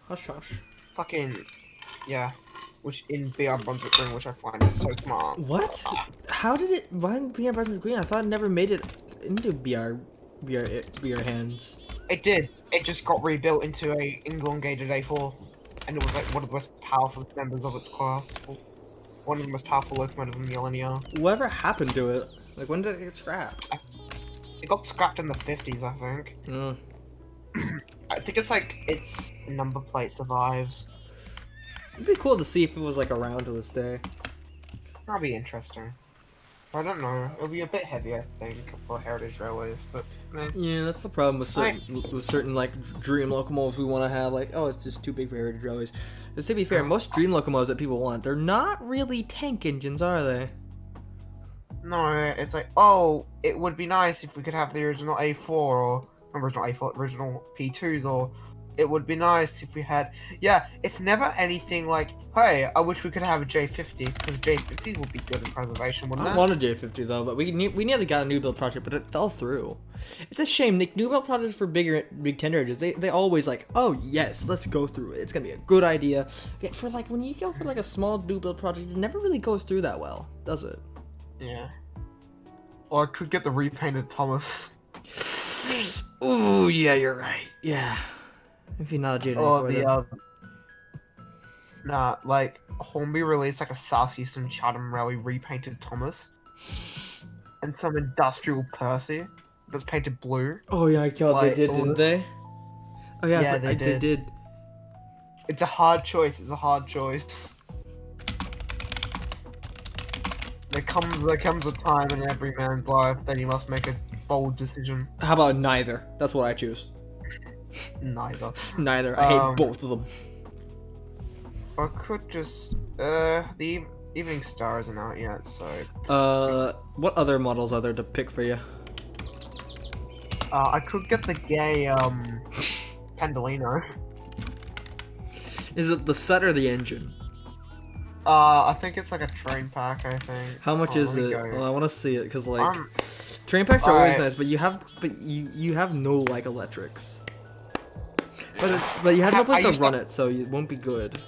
Hush hush. fucking, yeah, which in BR Brunswick Green, which I find is so smart. What? How did it? Why didn't BR Brunswick Green? I thought it never made it into BR hands. It did. It just got rebuilt into a elongated A4, and it was like one of the most powerful members of its class. One of the most powerful locomotives in the LNER. Whatever happened to it? Like, when did it get scrapped? It got scrapped in the 50s, I think. I think it's like its number plate survives. It'd be cool to see if it was like around to this day. That'd be interesting. I don't know. It'll be a bit heavy, I think, for heritage railways, but yeah, that's the problem with certain like dream locomotives we want to have. Like, oh, it's just too big for heritage railways. Just to be fair, most dream locomotives that people want, they're not really tank engines, are they? No, it's like, oh, it would be nice if we could have the original A4 or original P2s, or it would be nice if we had. Yeah, it's never anything like, Hey, I wish we could have a J50 because J50 would be good in preservation, I wouldn't don't it? want a J50 though, but we nearly got a new build project, but it fell through. It's a shame. The new build projects for big tender edges, they always like, oh yes, let's go through it. It's gonna be a good idea. Yet for like when you go for like a small new build project, it never really goes through that well, does it? Yeah. Or I could get the repainted Thomas. Oh yeah, you're right. Yeah. If you're not a Jaden Or before the then. Nah, like Hornby released like a Southeastern Chatham Railway repainted Thomas, and some industrial Percy that's painted blue. Oh yeah, God, Like, they did, didn't they? Oh yeah, Yeah, they did. It's a hard choice. It's a hard choice. There comes a time in every man's life that he must make a bold decision. How about neither? That's what I choose. Neither. Neither. I hate both of them. I could just the Evening Star isn't out yet, so What other models are there to pick for you? I could get the gay Pendolino. Is it the set or the engine? I think it's like a train pack. I think. How much is let me it? go. Well, I want to see it because like train packs are always nice, but you have no like electrics. But you have no place to run it, so it won't be good.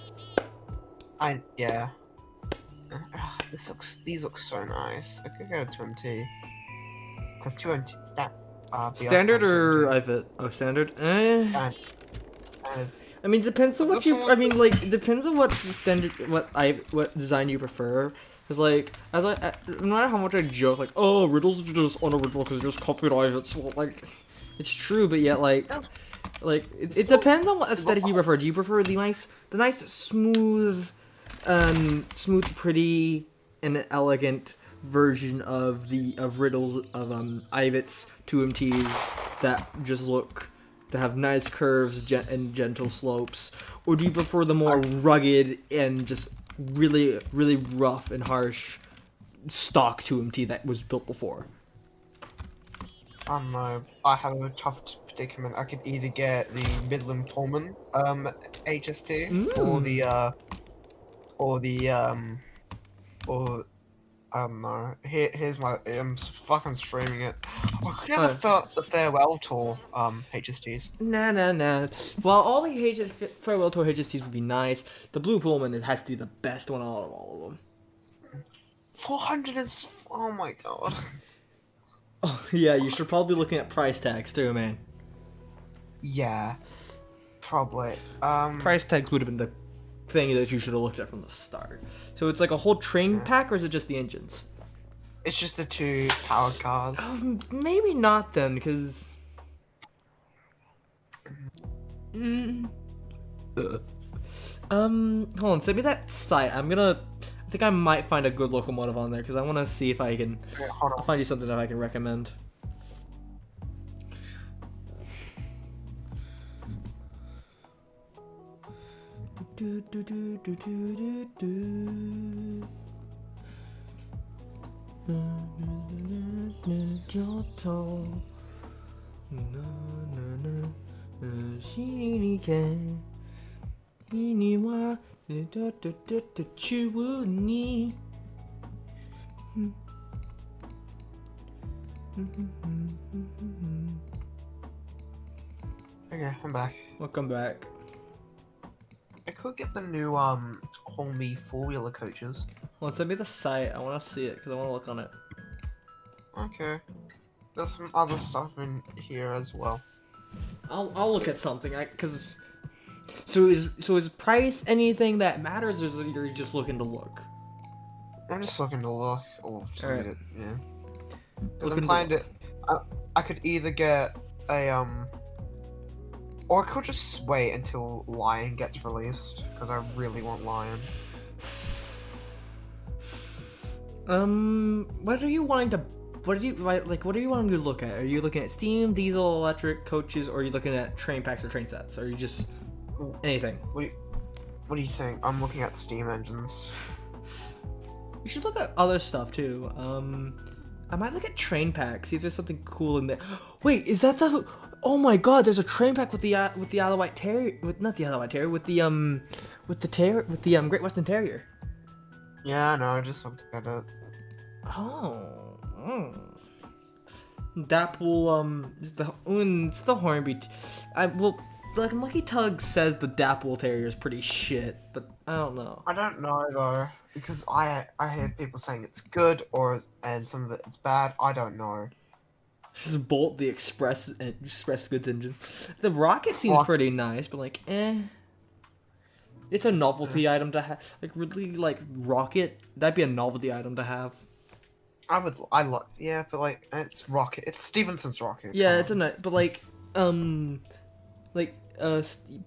Yeah. These look so nice. I could go to 2MT. Because 2MT Standard or IVIT? Oh, standard. Standard. I mean, depends on what you. I mean, like, it depends on what standard, what design you prefer. Cause like, no matter how much I joke, like, oh, riddles are just unoriginal because they're just copied IVITs. Well, like, it's true, but yet, like, it depends on what aesthetic you prefer. Do you prefer the nice smooth, pretty, and elegant version of riddles of IVITs 2MTs that just look to have nice curves and gentle slopes, or do you prefer the more rugged and just really rough and harsh stock 2MT that was built before? I don't know. I have a tough predicament. I could either get the Midland Pullman HST or I don't know. Here's my. I'm fucking streaming it. Oh, yeah, the farewell tour HSTs. Nah. Well, all the farewell tour HSTs would be nice. The blue Pullman, it has to be the best one out of all of them. 400 is. Oh my god. Oh yeah, you should probably be looking at price tags too, man. Yeah, probably. Price tags would have been the thing that you should have looked at from the start. So it's like a whole train pack, or is it just the engines? It's just the 2 powered cars. Maybe not then, because. Hold on. Send me that site. I think I might find a good locomotive on there because I want to see if I can. Hold on. I'll find you something that I can recommend. Okay, I'm back. Welcome back. I could get the new Hornby 4-wheeler coaches. Well, send me the site. I want to see it because I want to look on it. Okay. There's some other stuff in here as well. I'll look at something. So is price anything that matters, or is it you're just looking to look? I'm just looking to look or just Alright. read it, yeah. Looking Because I'm planning I could either get a or I could just wait until Lion gets released because I really want Lion. What are you wanting to? What are you wanting to look at? Are you looking at steam, diesel, electric coaches, or are you looking at train packs or train sets? Or are you just anything? What do you think? I'm looking at steam engines. You should look at other stuff too. I might look at train packs. See if there's something cool in there. Wait, is that the? Oh my God! There's a train pack with the Isle of Wight Terrier, with not the Isle of Wight Terrier, with the Great Western Terrier. Yeah, no, I just looked at it. Oh. That will it's the Hornby. Like Lucky Tug says the Dapple Terrier is pretty shit, but I don't know. I don't know though, because I hear people saying it's good and some of it's bad. I don't know. This is Bolt, the express goods engine. The Rocket seems pretty nice, but like, eh. It's a novelty item to have. Like really, like Rocket, that'd be a novelty item to have. Yeah, but like it's Rocket. It's Stevenson's Rocket. Yeah, it's but like, but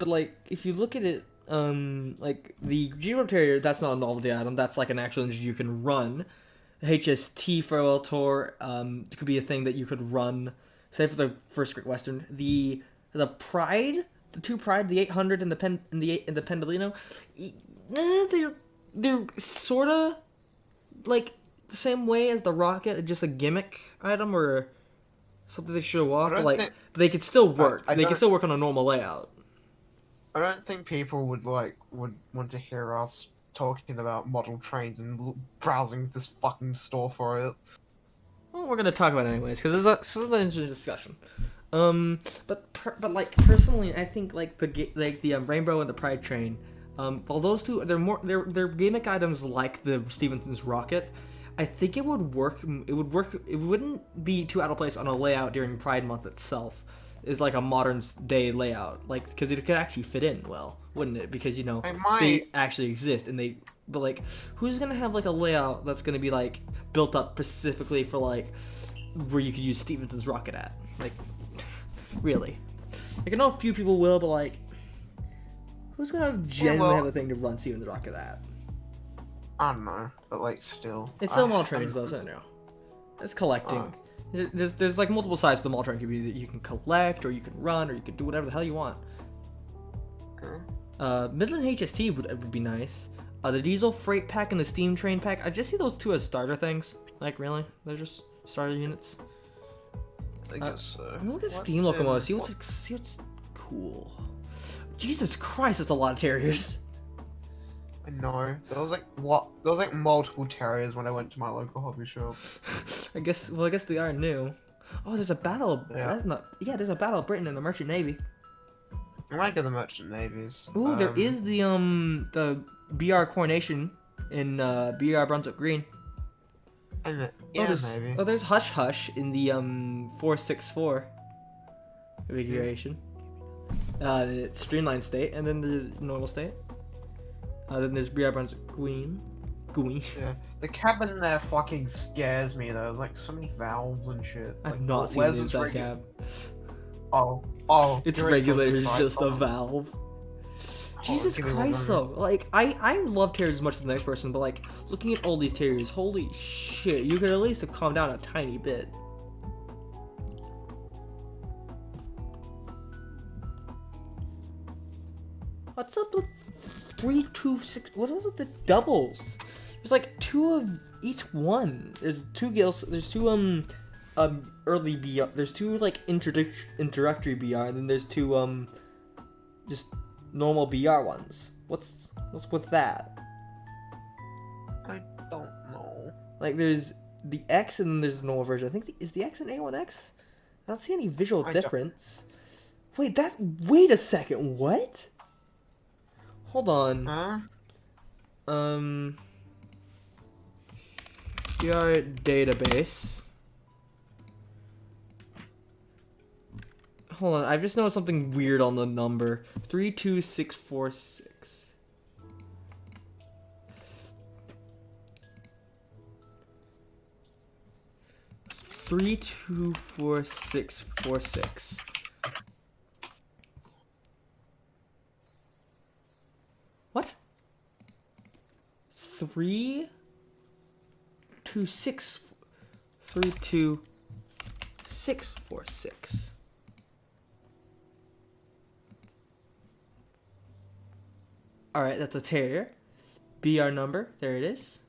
like if you look at it, like the Giro Terrier, that's not a novelty item. That's like an actual engine you can run. HST Farewell Tour, could be a thing that you could run. Say for the first Great Western, the Pride, the two Pride, the 800 and the Pendolino, they're sorta like the same way as the Rocket, just a gimmick item or something they show off, but they could still work. They could still work on a normal layout. I don't think people would want to hear us talking about model trains and browsing this fucking store for it. Well, we're gonna talk about it anyways because this is an interesting discussion. But like personally, I think like the Rainbow and the Pride train, while those two they're gimmick items like the Stevenson's Rocket. I think it would work. It wouldn't be too out of place on a layout during Pride Month itself. Is like a modern day layout, like because it could actually fit in well, wouldn't it? Because they actually exist and but like who's gonna have like a layout that's gonna be like built up specifically for like where you could use Stevenson's Rocket at, like really? Like I know a few people will, but like who's gonna genuinely have a thing to run Stevenson's Rocket at? I don't know, but like still, it's still mall trains though, so no, it's collecting. There's like multiple sides to the mall train community that you can collect, or you can run, or you can do whatever the hell you want. Midland HST would be nice. The diesel freight pack and the steam train pack. I just see those two as starter things. Like really, they're just starter units. I guess so. I'm gonna look at steam locomotives. See what's cool. Jesus Christ, that's a lot of terriers. I know. There was like multiple terriers when I went to my local hobby shop. I guess they are new. Oh, there's a battle. There's a battle of Britain and the Merchant Navy. I might get the Merchant Navies. Ooh, there is the BR Coronation in BR Brunswick Green. Maybe. Oh, there's Hush Hush in the 464 configuration. It's streamlined state, and then the normal state. Then there's BR Brunswick Green. Yeah, the cabin there fucking scares me though. Like so many valves and shit. I've not seen the inside cab. Oh. Its regulator is just a valve. Jesus Christ though. Like I love terriers as much as the next person, but like looking at all these terriers, holy shit, you could at least have calmed down a tiny bit. What's up with 3, 2, 6? What is it? The doubles. There's like 2 of each one. There's 2 gills. There's 2 early BR. There's 2 like introductory BR, and then there's 2 just normal BR ones. What's with that? I don't know. Like there's the X and then there's the normal version. I think is the X an A1X? I don't see any visual difference. Wait a second. What? Hold on. Huh? BR database. Hold on, I've just noticed something weird on the number. 32646. Three, 2, 4, 6, 4, 6. What? 3, 2, 6, 3, 2, 6, 4, 6. All right, that's a terrier. BR number, there it is.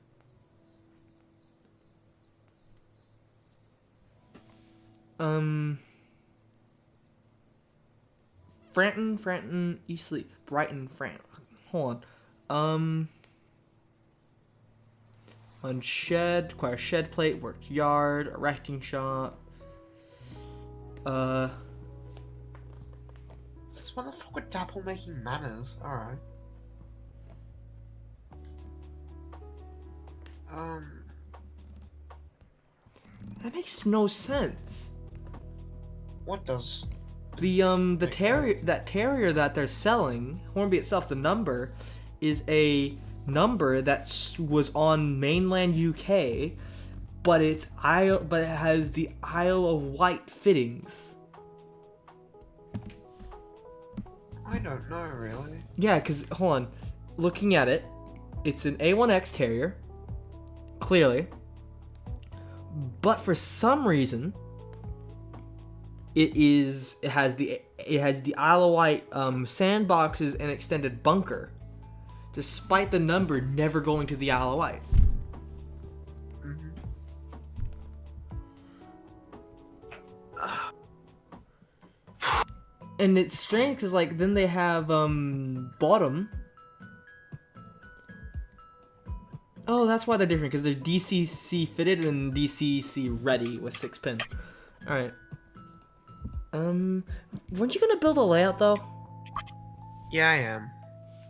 Franton, Eastleigh, Brighton, Hold on. On shed, require shed plate, work yard, erecting shop. This is motherfucker Dapple making manners. Alright. That makes no sense. What does? The terrier that they're selling, Hornby itself, the number is a number that was on mainland UK, but it has the Isle of Wight fittings. I don't know really. Yeah, cause hold on, looking at it, it's an A1X terrier, clearly, but for some reason, it has the Isle of Wight sandboxes and extended bunker, despite the number never going to the Isle of Wight. And it's strange because like then they have bottom. Oh, that's why they're different, because they're DCC fitted and DCC ready with 6 pin. All right. Weren't you gonna build a layout though? Yeah, I am.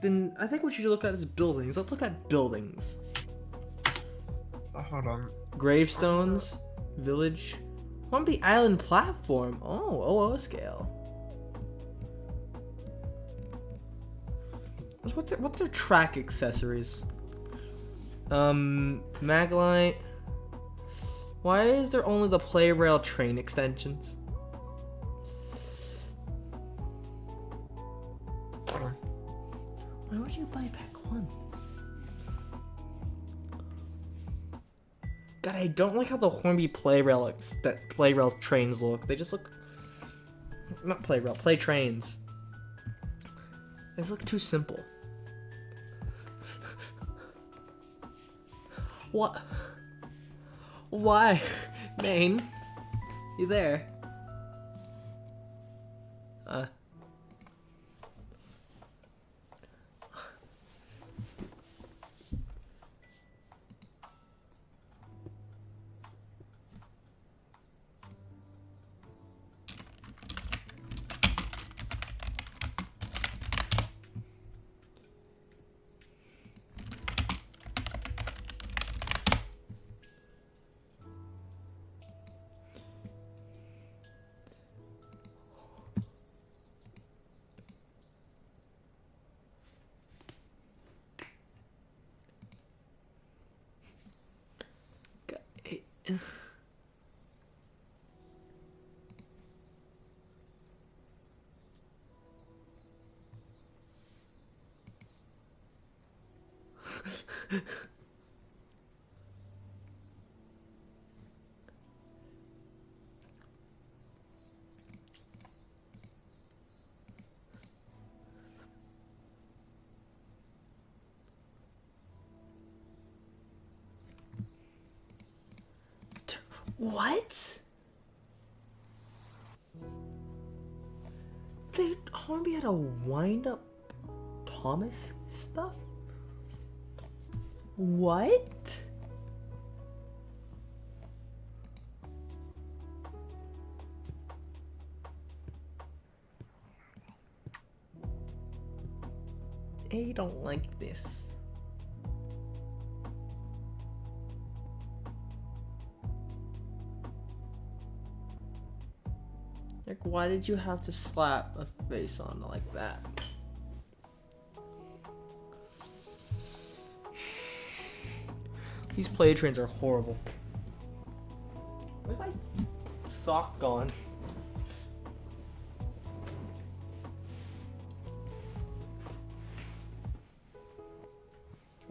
Then I think what you should look at is buildings. Let's look at buildings. Hold on. Gravestones, village, Hornby Island platform. Oh, OO scale. What's their track accessories? Maglite. Why is there only the play rail train extensions? Why would you buy pack 1? God, I don't like how the Hornby play rail trains look. They just look, not play trains. They just look too simple. What? Why? Maine? You there? What? Hornby had a wind-up Thomas stuff? What? I don't like this. Like, why did you have to slap a face on like that? These play trains are horrible. Where's my sock gone?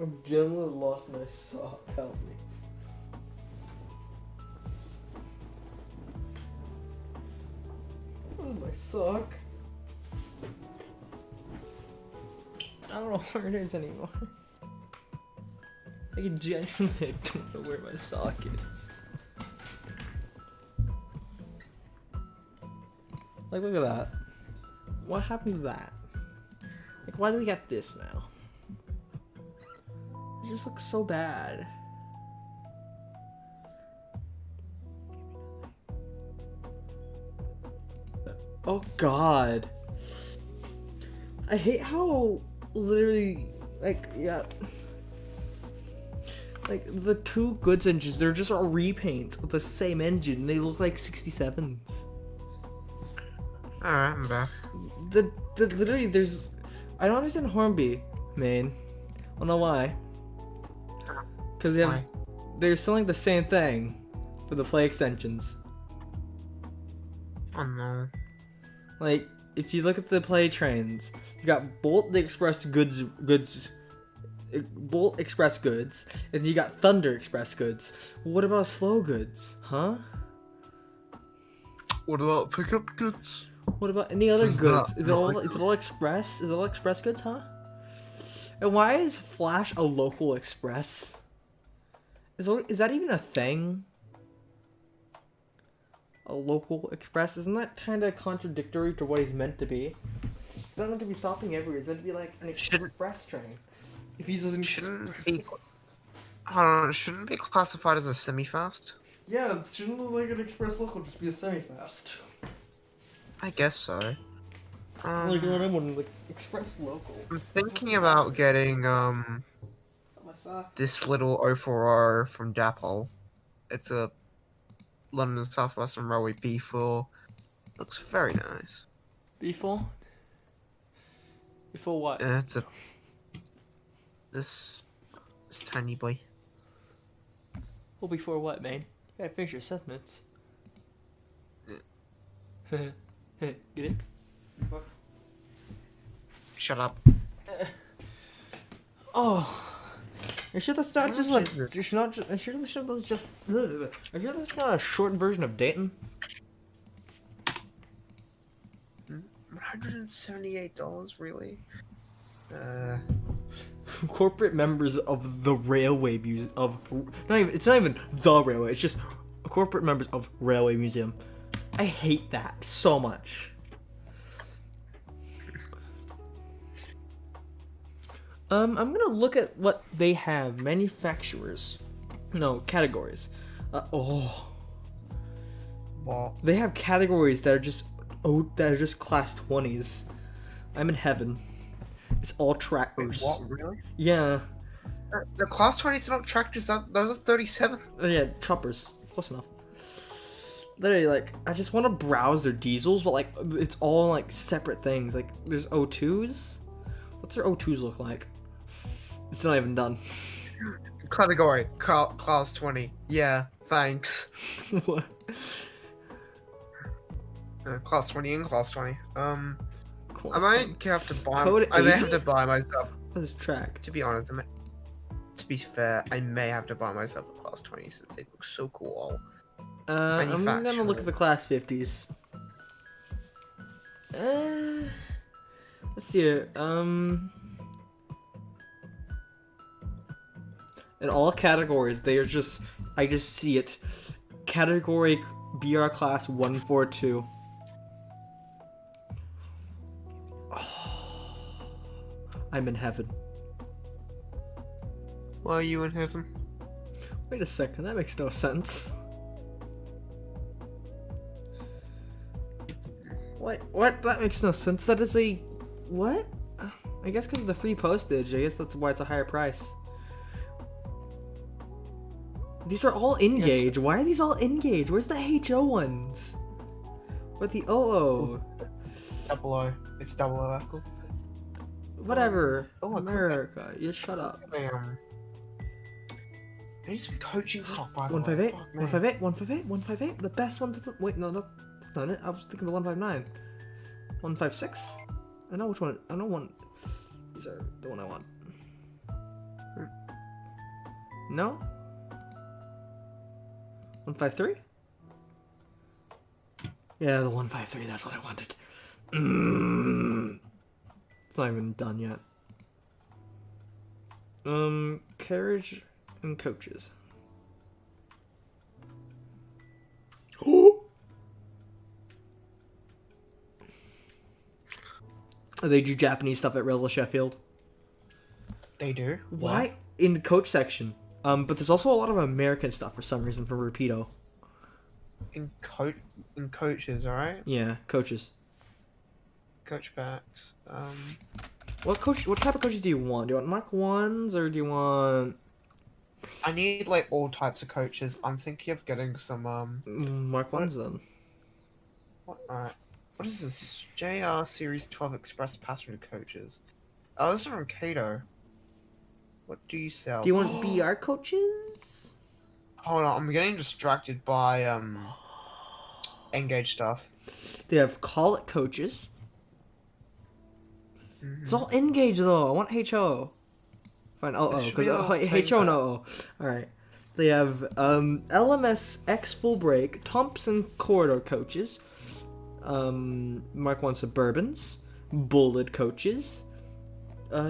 I've genuinely lost my sock. Help me. My sock. I don't know where it is anymore. I genuinely don't know where my sock is. Like, look at that. What happened to that? Like, why do we got this now? It just looks so bad. Oh God. I hate how literally, like, yeah. Like, the two goods engines, they're just all repaints of the same engine. They look like 67s. Alright, I'm back. The literally, there's... I don't understand Hornby, man. I don't know why. Because they're selling the same thing for the play extensions. Oh no. Like, if you look at the play trains, you got Bolt the Express goods, Bolt Express goods, and you got Thunder Express goods. What about slow goods, huh? What about pickup goods? What about any other Is goods? that Is it all express? Is it all express goods, huh? And why is Flash a local express? Is that even a thing? A local express? Isn't that kind of contradictory to what he's meant to be? He's not meant to be stopping everywhere. He's meant to be like an express train. If he's an shouldn't be classified as a semi-fast? Yeah, it shouldn't look like an express local, just be a semi-fast. I guess so. Like what I want, like express local. I'm thinking about getting this little 040 from Dapol. It's a London South Western Railway B4. Looks very nice. B4? B4 what? Yeah, it's a this tiny boy. Well, before what, man? You gotta finish your assessments. Get it? Shut up. Oh. Are you sure that's not just like... Are you sure that's just... Are you sure that's not a short version of Dayton? $178, really? Corporate members of the railway museum it's not even the railway, it's just corporate members of railway museum. I hate that so much. I'm gonna look at what they have. Manufacturers, no, categories. Well, They have categories that are just class 20s. I'm in heaven. It's all trackers. what, really? Yeah. The class 20's not tractors, those are 37. Oh, yeah, choppers. Close enough. Literally, like, I just want to browse their diesels, but, like, it's all, like, separate things. Like, there's O2s. What's their O2s look like? It's not even done. Category, class 20. Yeah, thanks. What? Class 20 and class 20. I Class might have to buy. Code I may 80? have to buy myself. What is track? To be honest, to be fair, I may have to buy myself a class 20 since they look so cool. I'm gonna look at the class 50s. Let's see here. In all categories, they are just... I just see it. Category BR class 142. Oh, I'm in heaven. Why are you in heaven? Wait a second, that makes no sense. What? That makes no sense. That is a... What? I guess because of the free postage. I guess that's why it's a higher price. These are all in-gauge. Why are these all in-gauge? Where's the HO ones? What the OO? Double O. It's double O, Apple. Whatever. Oh, America. You shut up. I need some coaching stock, by the way. 158, Fuck, man. 158, 158, 158. The best ones. Wait, no, that's not it. I was thinking the 159. 156? I know which one. I know one. These are the one I want. No? 153? Yeah, the 153. That's what I wanted. It's not even done yet. Carriage and coaches. They do Japanese stuff at Rails Sheffield. They do. Why? In the coach section. But there's also a lot of American stuff for some reason from Rapido. In coaches, alright? Yeah, coaches. Coach packs. What type of coaches do you want? Do you want Mark 1s or do you want I need like all types of coaches. I'm thinking of getting some Mark 1s then? Alright. What is this? JR Series 12 Express Passenger Coaches. Oh, this is from Kato. What do you sell? Do you want BR coaches? Hold on, I'm getting distracted by Engage stuff. They have call it coaches. It's all Engage though. I want HO. Fine. Because HO and OO. Alright. They have LMS X Full Break, Thompson Corridor coaches, Mark 1 Suburbans, Bullet coaches,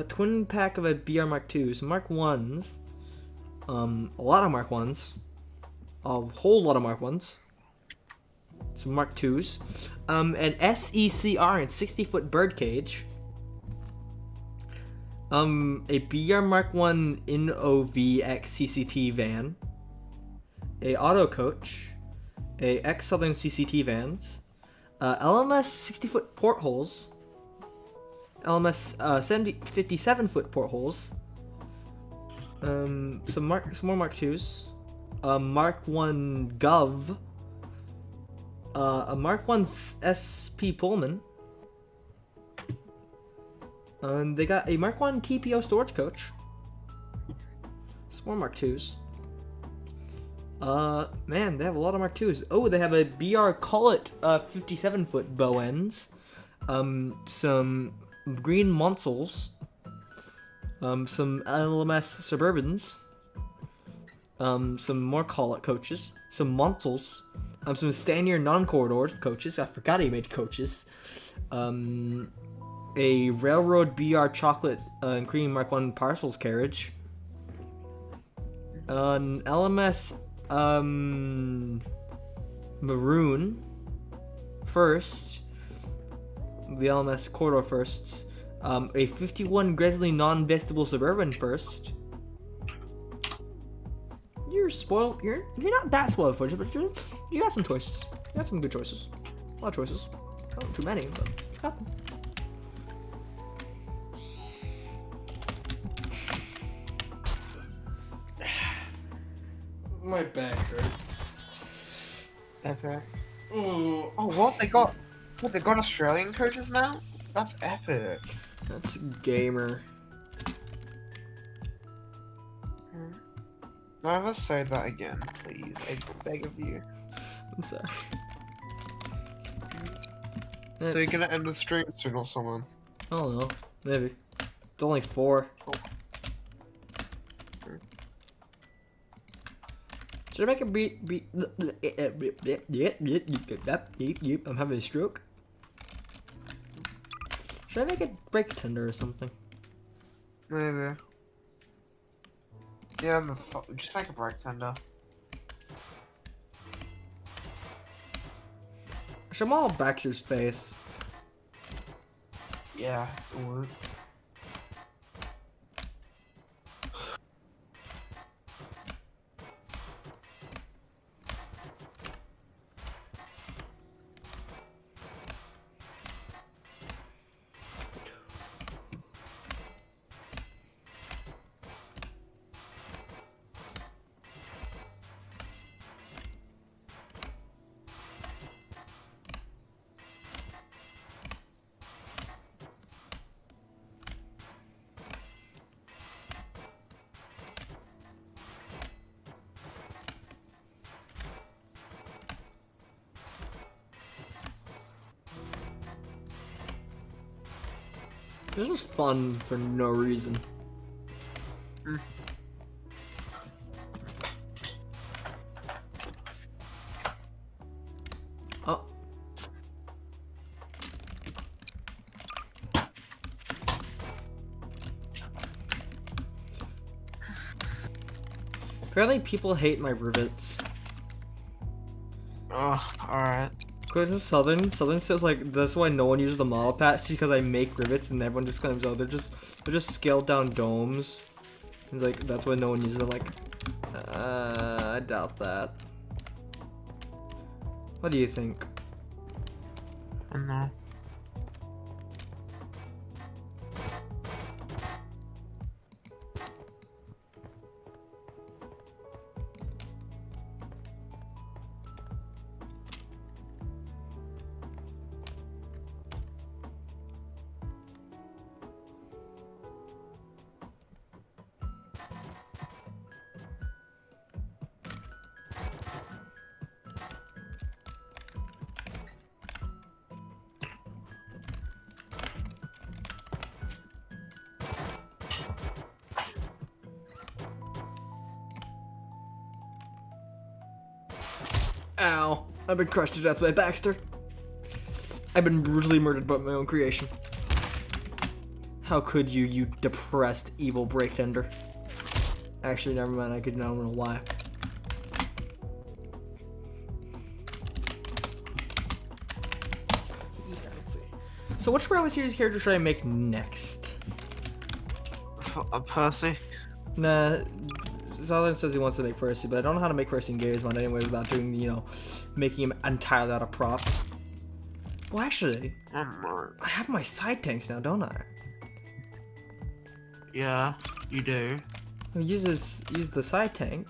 twin pack of a BR Mark 2s, Mark 1s, a lot of Mark 1s, a whole lot of Mark 1s, some Mark 2s, an SECR and 60-foot birdcage, a BR Mark 1 NOVX CCT van, a auto coach, a X Southern CCT vans, LMS 60-foot portholes, LMS 57-foot portholes, some more Mark 2s, Mark 1 Gov, a Mark 1 SP Pullman, and they got a Mark 1 TPO storage coach, some more Mark 2s. Man, they have a lot of Mark 2s. Oh, they have a BR Collet 57-foot bow ends, some green Monsols, some LMS Suburbans, some more Collet coaches, some Monsols, some Stanier non-corridor coaches. I forgot he made coaches. A Railroad BR Chocolate and Cream Mark 1 Parcels carriage. An LMS Maroon first. The LMS Corridor firsts. A 51 Gresley non-vestibule Suburban first. You're spoiled. You're not that spoiled for it, but you got some choices. You got some good choices. A lot of choices. Not too many, but you got them. My back hurts. Epic. Oh, what? They got Australian coaches now? That's epic. That's gamer. Never say that again, please. I beg of you. I'm sorry. So you're gonna end the stream soon or someone? I don't know. Maybe. It's only 4. Should I make a beat? I'm having a stroke. Should I make a brake tender or something? Maybe. Yeah, just make a brake tender. Jamal Baxter's face. Yeah, it would. This is fun for no reason. Oh. Apparently people hate my rivets. Oh, alright. According to Southern says like that's why no one uses the model patch because I make rivets and everyone just claims oh they're just scaled down domes. It's like that's why no one uses them. Like, I doubt that. What do you think? I don't know. Ow! I've been crushed to death by Baxter. I've been brutally murdered by my own creation. How could you, you depressed, evil breaktender? Actually, never mind. I don't know why. So, which Railway series character should I make next? Percy? Nah, Southern says he wants to make Percy, but I don't know how to make Percy in Garrys mod anyway without doing, you know, making him entirely out of prop. Well, actually, I have my side tanks now, don't I? Yeah, you do. Use the side tank.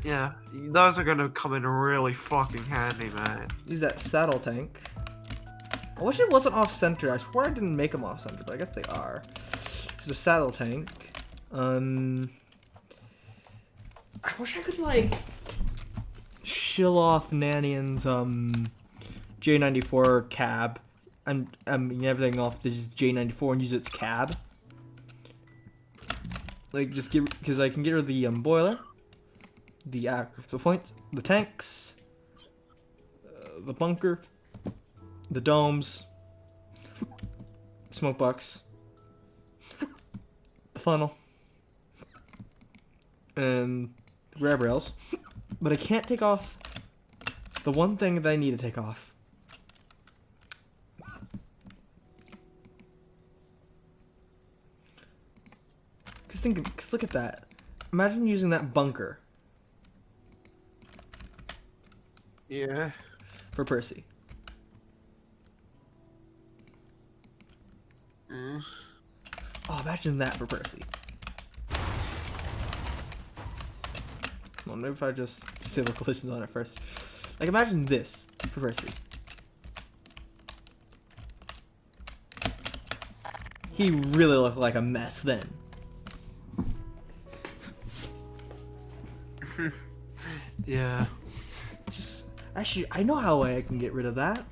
Yeah, those are gonna come in really fucking handy, man. Use that saddle tank. I wish it wasn't off center. I swear I didn't make them off center, but I guess they are. Use the saddle tank. I wish I could like shill off Nanian's J94 cab and everything off this J94 and use its cab. Like just give because I can get rid of the boiler, the points, the tanks, the bunker, the domes, smoke box, the funnel, and the grab rails. But I can't take off the one thing that I need to take off. Cause look at that. Imagine using that bunker. Yeah. For Percy. Mm. Oh, imagine that for Percy. Well, maybe if I just disable collisions on it first. Like, imagine this for Percy. He really looked like a mess then. Yeah. Just actually, I know how I can get rid of that.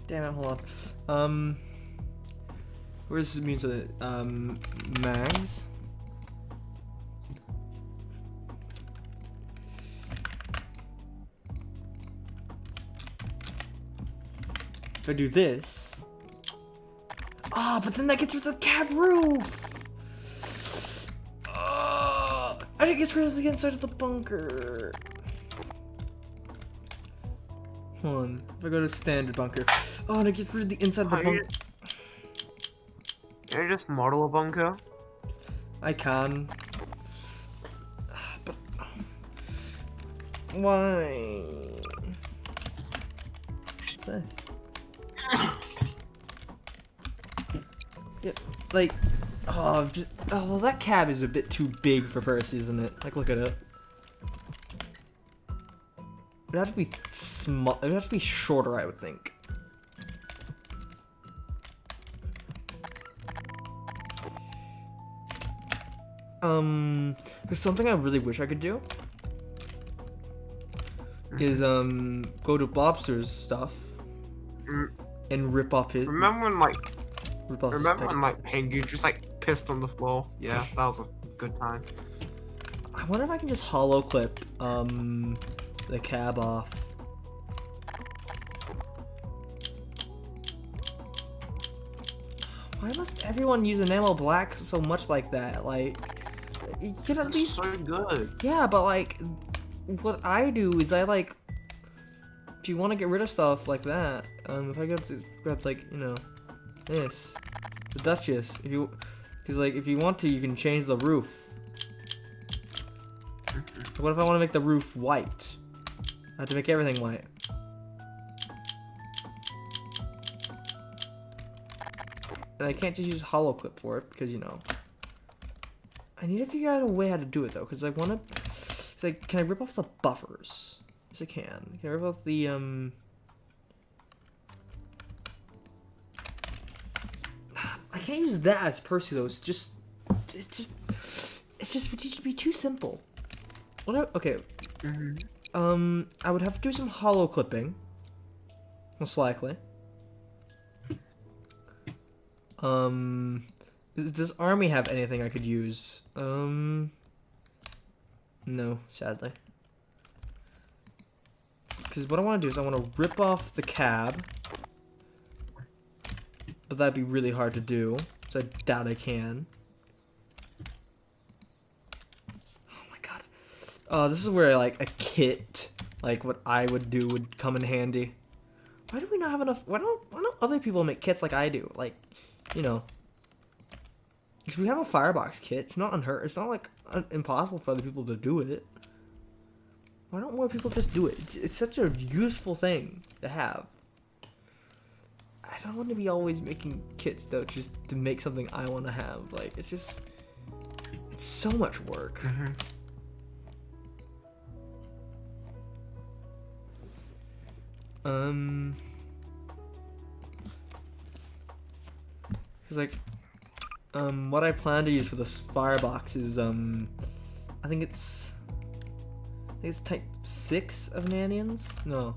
Damn it! Hold on. Where's the music? Mags. If I do this. Ah, but then that gets rid of the cab roof! I didn't get rid of the inside of the bunker. Hold on. If I go to standard bunker. Oh, and it gets rid of the inside of the bunker. Can you just model a bunker? I can. But why? What's this? Yeah, like, oh, well, that cab is a bit too big for Percy, isn't it? Like, look at it. It'd have to be small. It'd have to be shorter, I would think. There's something I really wish I could do. Is go to Bobster's stuff and rip up his. Remember when like Penguin just like pissed on the floor? Yeah, that was a good time. I wonder if I can just hollow clip the cab off. Why Why must everyone use enamel black so much like that? Like, you could at least. So good. Yeah, but like, what I do is I like. If you want to get rid of stuff like that, if I grab like, you know, this, the Duchess, because like if you want to, you can change the roof. What if I want to make the roof white? I have to make everything white. And I can't just use hollow clip for it because, you know, I need to figure out a way how to do it though, because I want to. It's like, can I rip off the buffers? Yes, I can. Can I rip off the I can't use that as Percy though. It's just would be too simple. Okay. I would have to do some hollow clipping, most likely. Does Army have anything I could use? No, sadly. Because what I want to do is I want to rip off the cab. But that'd be really hard to do. So I doubt I can. Oh my god. This is where like a kit, like what I would do, would come in handy. Why do we not have enough? Why don't other people make kits like I do? Like, you know, because we have a firebox kit. It's not unheard. It's not like impossible for other people to do it. Why don't more people just do it? It's such a useful thing to have. I don't want to be always making kits though, just to make something I want to have. Like, it's just, it's so much work. Cause like, what I plan to use for this firebox is, I think it's type 6 of Nanians? No.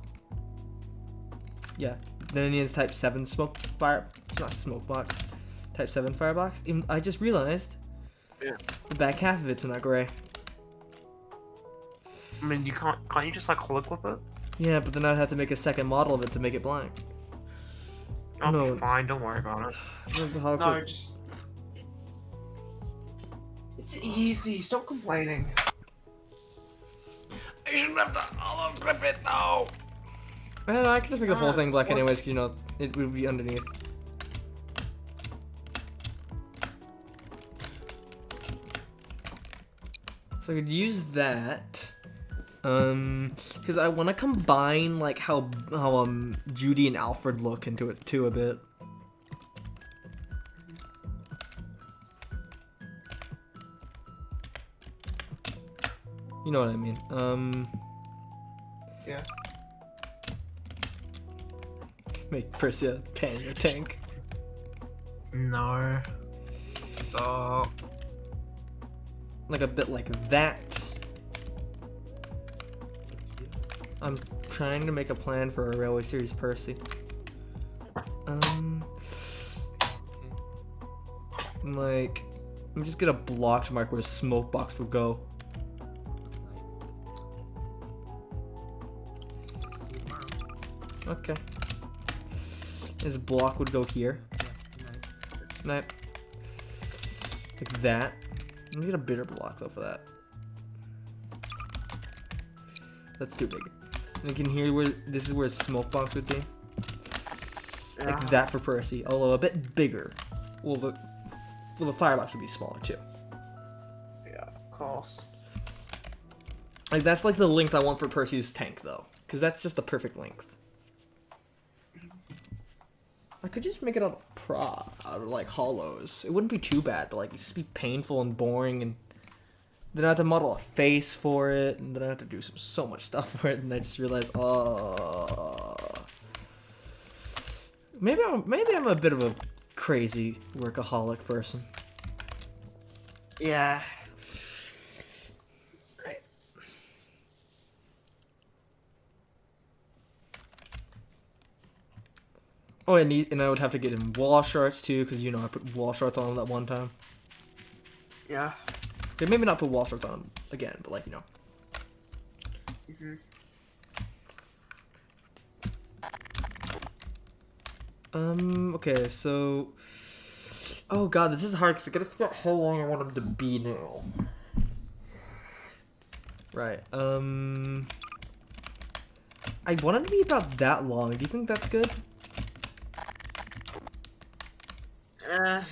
Yeah, Nanians type 7 it's not smoke box. Type 7 firebox. I just realized the back half of it's not gray. I mean, can't you just like hollow clip it? Yeah, but then I'd have to make a second model of it to make it blank. I'll be fine, don't worry about it. No, just... It's easy, stop complaining. I shouldn't have to hollow clip it though. I could just make the whole thing black anyways, because you know it would be underneath. So I could use that, because I want to combine like how Judy and Alfred look into it too a bit. You know what I mean? Yeah. Make Percy a pannier tank. No. Stop. Like a bit like that. I'm trying to make a plan for a Railway Series Percy. Like, let me just get a block to mark where a smoke box would go. Okay. His block would go here. Like that. Let me get a bigger block though for that. That's too big. And you can hear where this is where his smoke box would be. Like that for Percy, although a bit bigger. Well, the firebox would be smaller too. Yeah, of course. Like that's like the length I want for Percy's tank though, because that's just the perfect length. I could just make it out of like hollows. It wouldn't be too bad, but like it'd just be painful and boring, and then I have to model a face for it, and then I have to do so much stuff for it, and I just realized, maybe I'm a bit of a crazy workaholic person. Yeah. Oh, and I would have to get him wall shards too, because you know I put wall shards on him that one time. Yeah. Okay, maybe not put wall shards on him again, but like, you know. Okay, so Oh god, this is hard because I gotta figure out how long I want him to be now. Right, I want him to be about that long. Do you think that's good?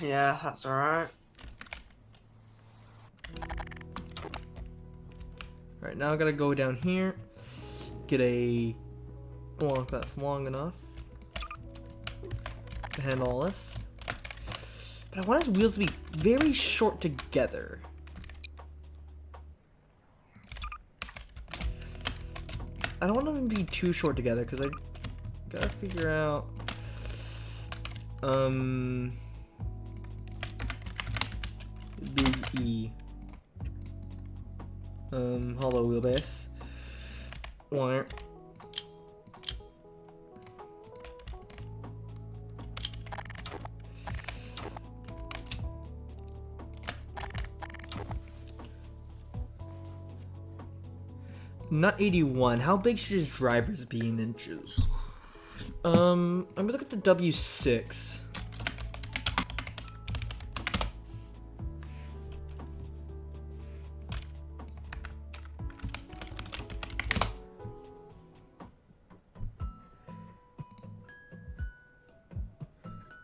Yeah, that's alright. Alright, now I gotta go down here, get a block that's long enough to handle all this. But I want his wheels to be very short together. I don't want them to be too short together because I gotta figure out big E. Hollow wheelbase. Wire. Not 81. How big should his drivers be in inches? I'm gonna look at the W6.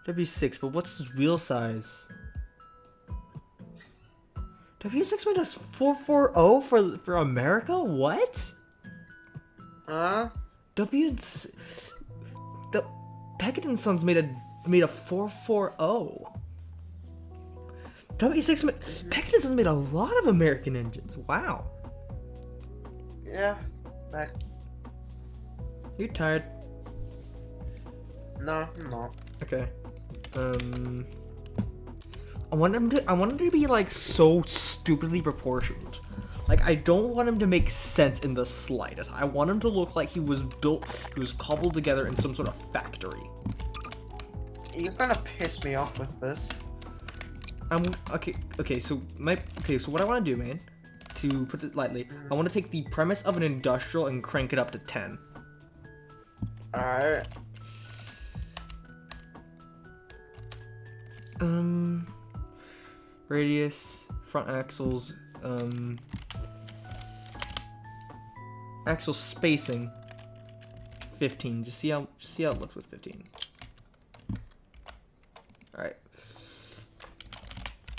W6, but what's his wheel size? W6 made us 440 for America? What? Huh? The Peckett and Sons made a 440. W6 Peckett and Sons made a lot of American engines. Wow. Yeah. Back. You're tired. No, I'm not. Okay. I want him to be like so stupidly proportioned. Like I don't want him to make sense in the slightest. I want him to look like he was cobbled together in some sort of factory. You're gonna piss me off with this. Okay, so what I want to do, man, to put it lightly, I want to take the premise of an industrial and crank it up to 10. Alright. Radius, front axles, axle spacing, 15. Just see how it looks with 15. All right,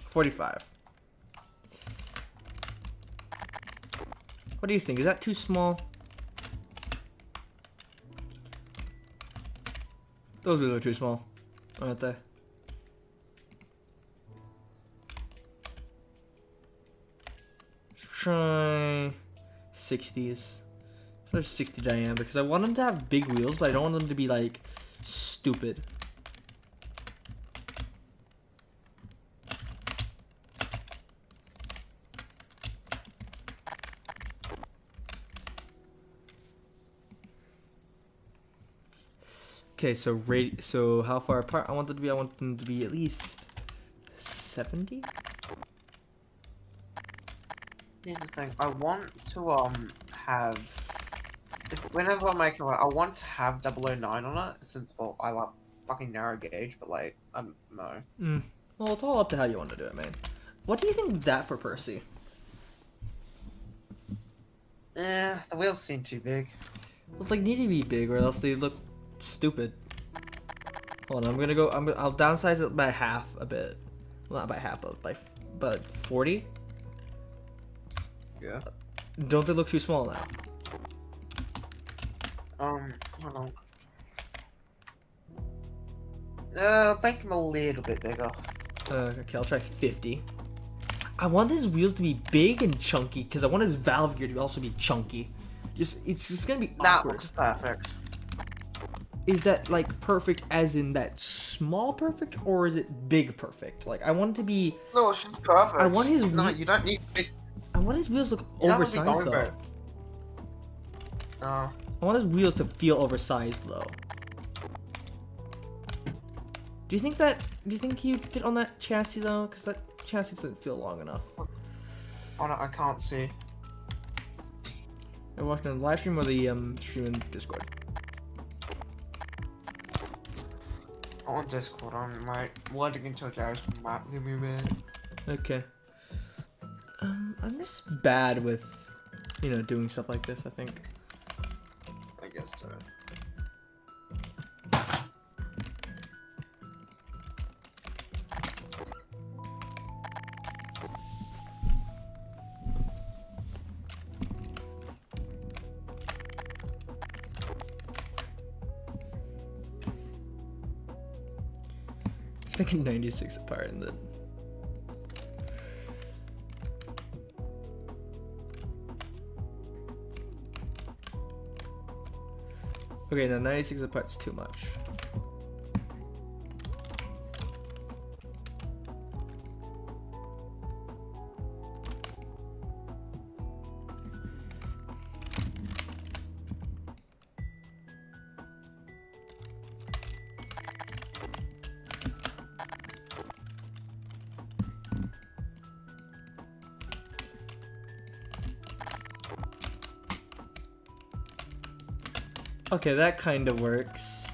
45. What do you think? Is that too small? Those wheels are too small, aren't they? Try 60s. Try 60 diameter because I want them to have big wheels, but I don't want them to be like stupid. Okay, so how far apart I want them to be? I want them to be at least 70. Here's the thing. I want to have. Whenever I make it, I want to have 009 on it. Since I like fucking narrow gauge, but like I don't know. Well, it's all up to how you want to do it, man. What do you think of that for Percy? The wheels seem too big. Well, it's like need to be big, or else they look stupid. Hold on, I'll downsize it by half a bit. Well, not by half, but 40. Yeah. Don't they look too small now? Hold on. Make them a little bit bigger. Okay, I'll try 50. I want his wheels to be big and chunky because I want his valve gear to also be chunky. It's just gonna be That awkward. looks perfect. Is that like perfect as in that small perfect, or is it big perfect? Like I want it to be. No, it's just perfect. I want his No, you don't need big. I want his wheels to look You don't have to be oversized going though. for it. No. I want his wheels to feel oversized though. Do you think he'd fit on that chassis though? Because that chassis doesn't feel long enough. Oh, no, I can't see. Are you watching on the live stream or the stream in Discord? On Discord, I'm like loading into a Garrys map. Give me a minute. Okay. I'm just bad with, you know, doing stuff like this, I think. I guess so. Let's make it 96 apart and then. Okay, now 96 apart's too much. Okay, that kind of works.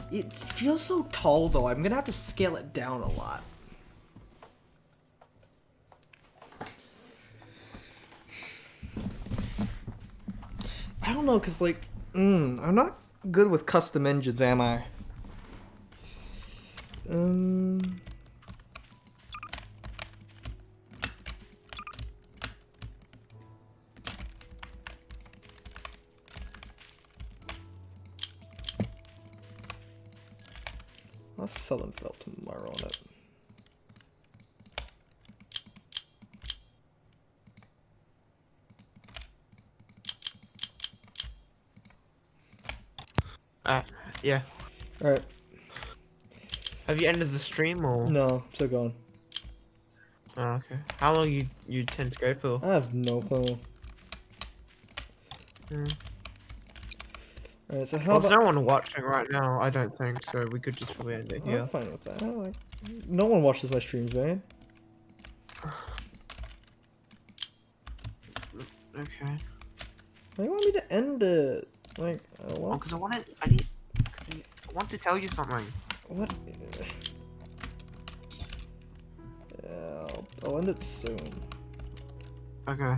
It feels so tall though, I'm gonna have to scale it down a lot. I don't know, cause like, I'm not good with custom engines, am I? I'll sell and felt tomorrow on it. Yeah. Alright, Have you ended the stream or? no, I'm still going. Oh, okay. How long you tend to go for? I have no clue. Alright, so how Well, there's about... no one watching right now, I don't think, so we could just probably end it I'm here. fine with that. No one watches my streams, man. Okay. Why do you want me to end it? Like, Oh, what? because I want to tell you something. What? Yeah, I'll end it soon. Okay.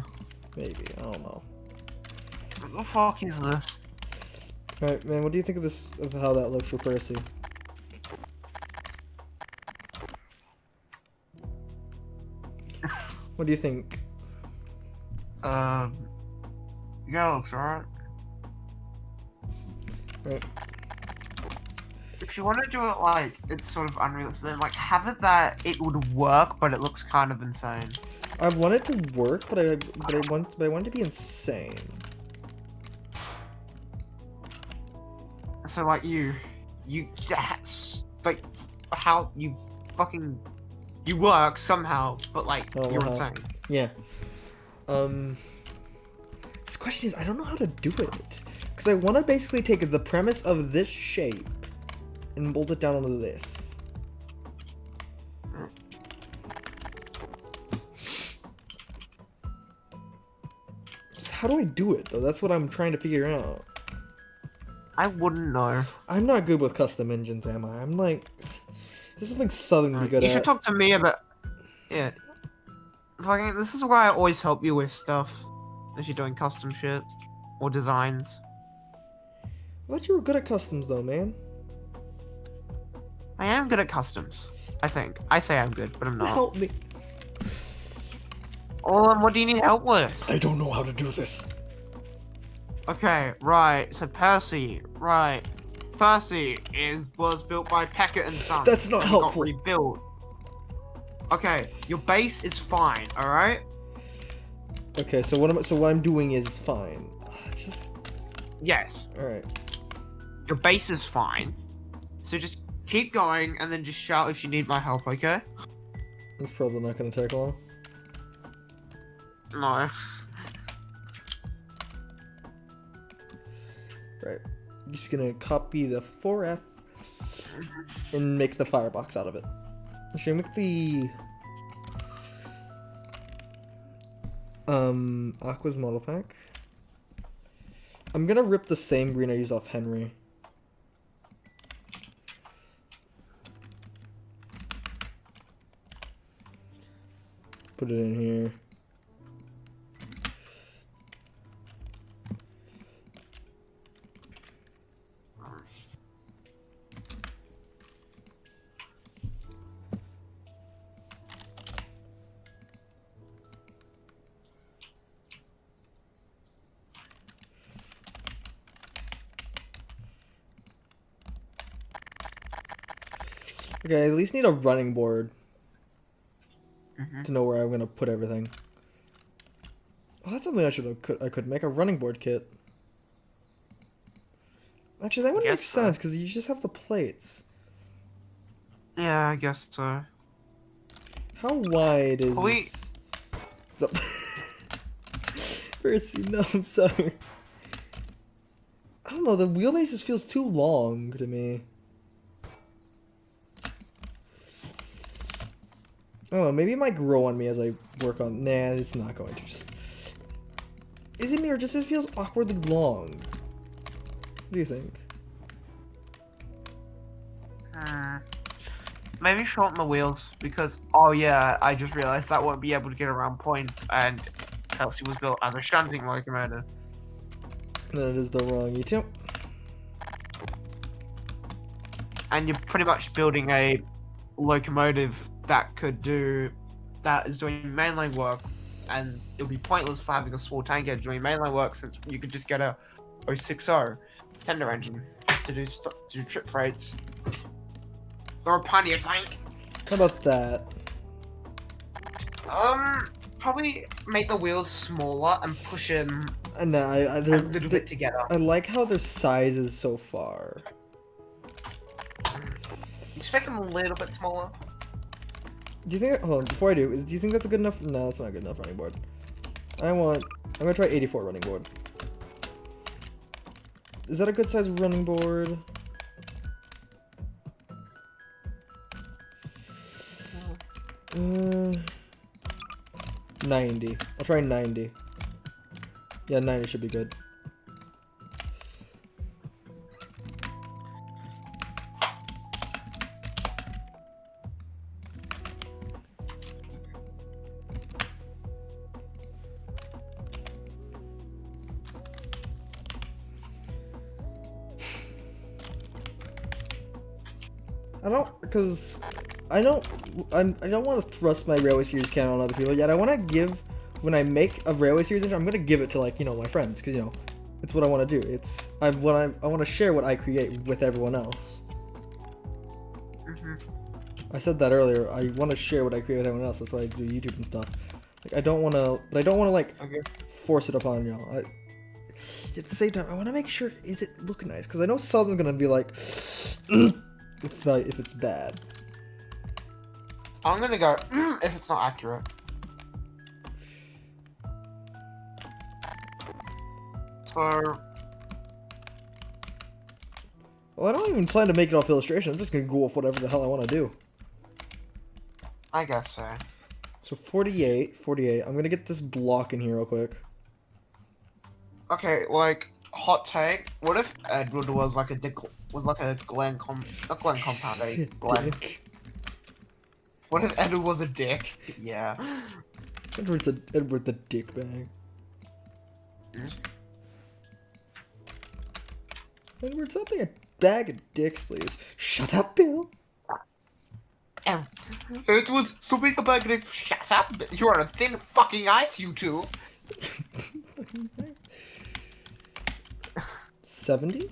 Maybe, I don't know. What the fuck is this? Alright, man, what do you think of this, of how that looks for Percy? What do you think? Yeah, looks alright. Right. If you want to do it like it's sort of unrealistic, then like have it that it would work, but it looks kind of insane. I want it to work, but I want it to be insane. So like like how you work somehow, but like Oh, you're wow. insane. Yeah. This question is, I don't know how to do it. Because I want to basically take the premise of this shape and bolt it down onto this. Just how do I do it, though? That's what I'm trying to figure out. I wouldn't know. I'm not good with custom engines, am I? I'm like... This is like Southern to be good You at. should talk to me about. Yeah. Fucking. This is why I always help you with stuff. If you're doing custom shit or designs. I thought you were good at customs, though, man. I am good at customs. I think. I say I'm good, but I'm not. Help me. Well, then what do you need help with? I don't know how to do this. Okay, right. So Percy, right. Percy was built by Peckett and Sons. That's not and helpful. Got rebuilt. Okay, your base is fine. All right. Okay, so what I'm doing is fine. Just Yes. all right. Your base is fine. So just keep going and then just shout if you need my help. Okay. It's probably not going to take long. No. Right. I'm just gonna copy the 4F and make the firebox out of it. Should I make the Aqua's model pack? I'm gonna rip the same green I use off Henry. put it in here. Okay, I at least need a running board to know where I'm gonna put everything. Oh, that's something I could make a running board kit. Actually, that would make Guess so. sense because you just have the plates. Yeah, I guess so. How wide is Wait. this? Percy, no, I'm sorry. I don't know, the wheelbase just feels too long to me. I don't know, maybe it might grow on me as I work on. Nah, it's not going to. Just... Is it me or just it feels awkwardly long? What do you think? Maybe shorten the wheels because, oh yeah, I just realized that won't be able to get around points, and Chelsea was built as a shunting locomotive. That is the wrong E2. And you're pretty much building a locomotive that is doing mainline work, and it would be pointless for having a small tanker doing mainline work since you could just get a 060 tender engine to do trip freights. Or a pioneer tank. How about that? Probably make the wheels smaller and push them No, a little bit together. I like how their size is so far. Just make them a little bit smaller. Do you think? Hold on, before I do you think that's a good enough? No, that's not a good enough running board. I'm gonna try 84 running board. Is that a good size running board? Uh, 90. I'll try 90. Yeah, 90 should be good. I don't want to thrust my Railway Series canon on other people yet. I want to give, when I make a Railway Series engine, I'm going to give it to, like, you know, my friends, because, you know, it's what I want to do. I want to share what I create with everyone else. I said that earlier. I want to share what I create with everyone else. That's why I do YouTube and stuff. Like, I don't want to, but I don't want to, like, force it upon y'all. At the same time, I want to make sure, is it looking nice? Because I know something's going to be like, if it's bad. I'm gonna go if it's not accurate. So, well, I don't even plan to make it off illustration. I'm just gonna go off whatever the hell I want to do. I guess so. So 48. I'm gonna get this block in here real quick. Okay, like hot take. What if Edward was like a Glen compound? A Glen. Dick. What if Edward was a dick? Yeah. Edward the dick bag. Edward, stop being a bag of dicks, please. Shut up, Bill. Edward, stop being a bag of dicks. Shut up. You are a thin fucking ice, you two. 70?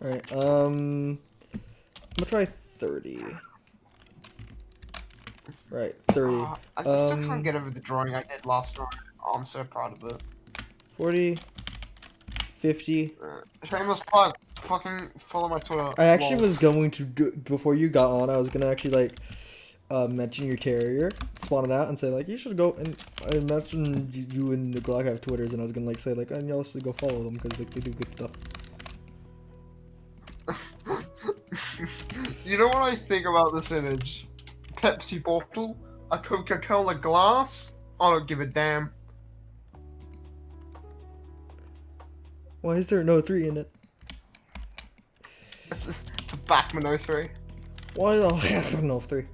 Alright, I'm gonna try 30. Right, 30. I still can't get over the drawing I did last night. Oh, I'm so proud of it. 40. 50. Shameless plug. Fucking follow my Twitter. I actually was going to do, before you got on, I was gonna actually, like, mention your terrier, spawn it out, and say, like, you should go, and I mentioned you and the Glock have Twitters, and I was gonna, like, say, like, and y'all should go follow them, because, like, they do good stuff. You know what I think about this image? Pepsi bottle, a Coca-Cola glass. I don't give a damn. Why is there no 3 in it? It's a Backman 03. Why the no 3?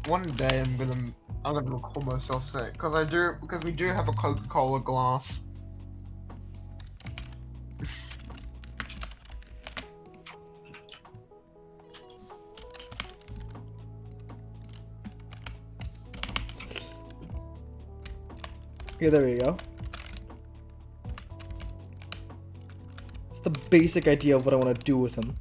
One day I'm gonna record myself sick because we do have a Coca-Cola glass. Okay, there we go. It's the basic idea of what I want to do with him.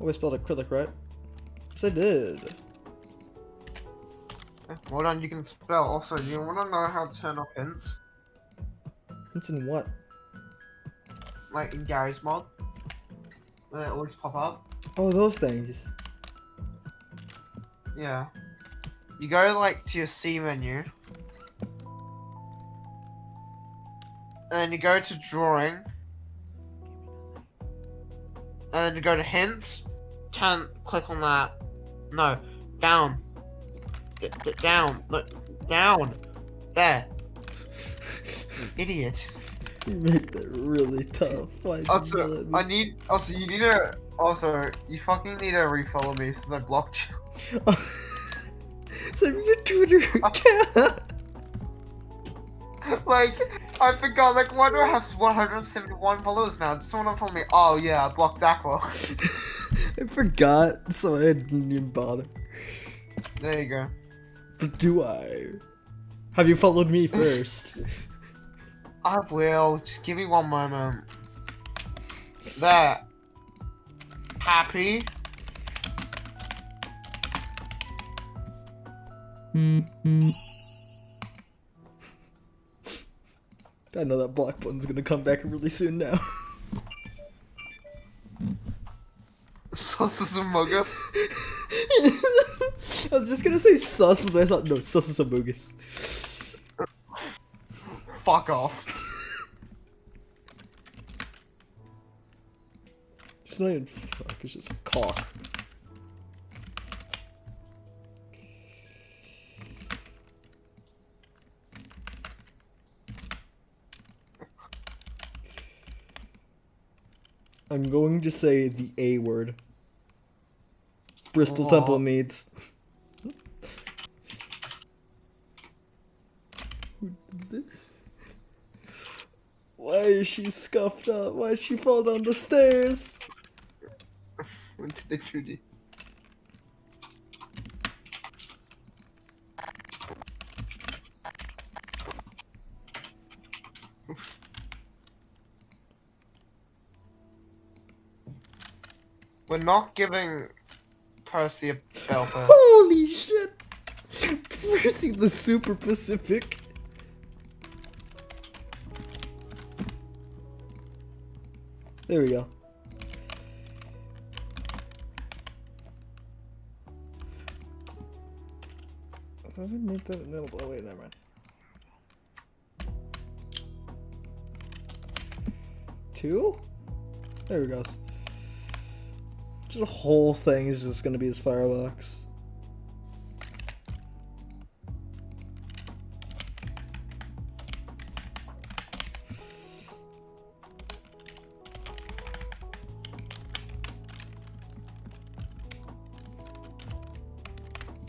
Oh, I spelled acrylic, right? Yes, I did. Well done, you can spell. Also, do you want to know how to turn off hints? Hints in what? Like in Garry's mod? They always pop up. Oh, those things. Yeah. You go like to your C menu. And then you go to drawing. And then you go to hints. Click on that. No, down. Down. Look, down. There. Idiot. You make that really tough. Why did you Also, yell at me? you fucking need to refollow me since I blocked you. Send me your Twitter account. Like, I forgot, like, why do I have 171 followers now? Just someone follow me. Oh yeah, I blocked Aqua. I forgot, so I didn't even bother. There you go. But do I? Have you followed me first? I will. Just give me one moment. There. Happy. I know that block button's gonna come back really soon now. Sauces Among Us. I was just gonna say sus, but then I thought, no, sus is Amogus. Fuck off. It's not even fuck, it's just cock. I'm going to say the A word. Bristol Aw. Temple meets. Why is she scuffed up? Why did she fall down the stairs? Went to the Trudy. We're not giving Percy a bell first. Holy shit! Percy the Super Pacific. There we go. I didn't make that. No, oh wait, never mind. 2? There it goes. Just the whole thing is just gonna be this firebox.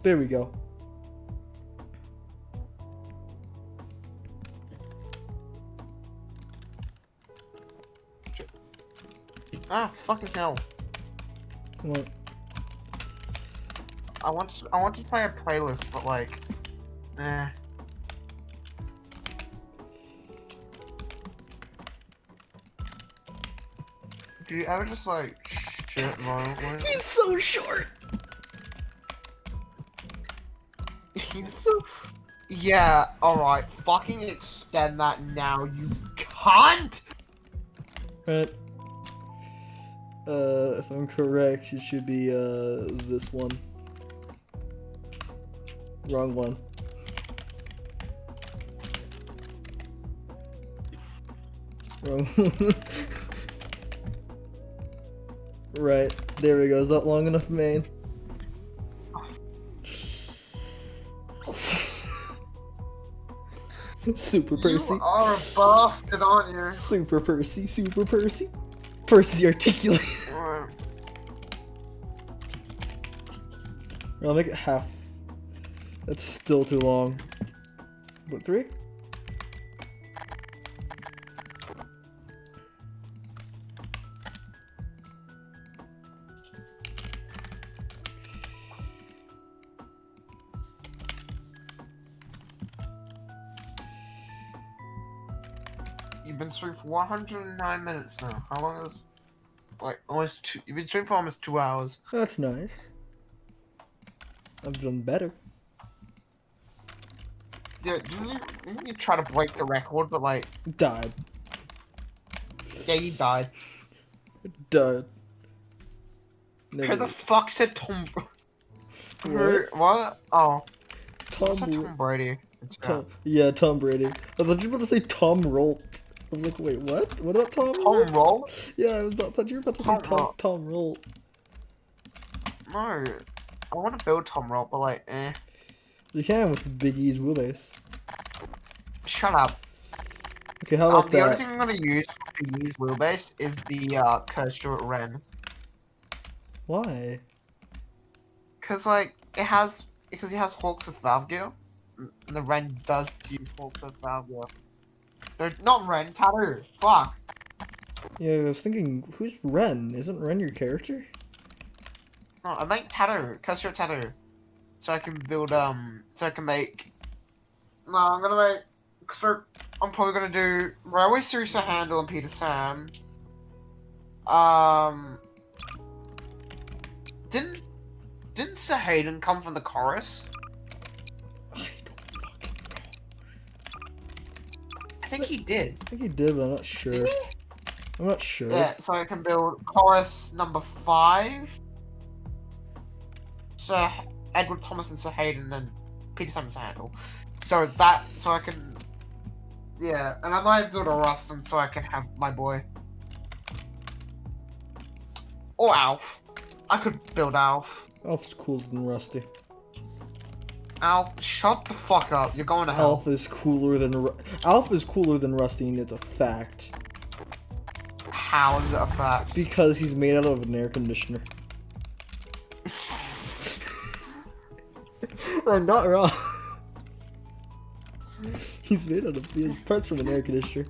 There we go. Ah, fucking hell. What? I want to play a playlist, but like, eh. Do you ever just like shit violently? He's so short. He's so. Yeah. All right. Fucking extend that now, you cunt. Right. If I'm correct, it should be this one. Wrong one. Wrong one. Right, there we go. Is that long enough, main? Super Percy. You are a bastard, aren't you? Super Percy. Super Percy. Percy articulate. I'll make it half. That's still too long. What, 3? You've been streaming for 109 minutes now. How long is? Like almost 2. You've been streaming for almost 2 hours. That's nice. I've done better. Yeah, didn't you try to break the record, but like, Died. yeah, you died. Died. Who the fuck said Tom? What? What? Oh, Tom, what's that Tom Brady? Yeah, Tom Brady. I thought you were about to say Tom Rolt. I was like, wait, what? What about Tom? Tom Roll? Yeah, I thought you were about to say Tom Rolt. Tom Rolt. No, I want to build Tom Roll, but like, eh. You can with Big E's wheelbase. Shut up. Okay, how about The only that? thing I'm gonna use for Big E's wheelbase is the Cursed Wren. Why? Cause like it has Hawks with Valve Gear, and the Ren does use Hawks with Valve Gear. No, not Ren, Tattoo. Fuck. Yeah, I was thinking, who's Ren? Isn't Ren your character? No, I make Tattoo, Cursed Tattoo, so I can build so I can make. No, I'm gonna make. So I'm probably gonna do Railway Series to Handle and Peter Sam. Didn't Sir Hayden come from the chorus? I don't fucking know. I think he did. I think he did, but I'm not sure. I'm not sure. Yeah, so I can build chorus number 5. Sir Edward Thomas and Sir Hayden and Peter Simon's handle. So I can. Yeah, and I might build a Rustin so I can have my boy. Or Alf. I could build Alf. Alf's cooler than Rusty. Alf, shut the fuck up. You're going to hell. Alf is cooler than Rusty, and it's a fact. How is it a fact? Because he's made out of an air conditioner. I'm not wrong. He's made out of parts from an air conditioner.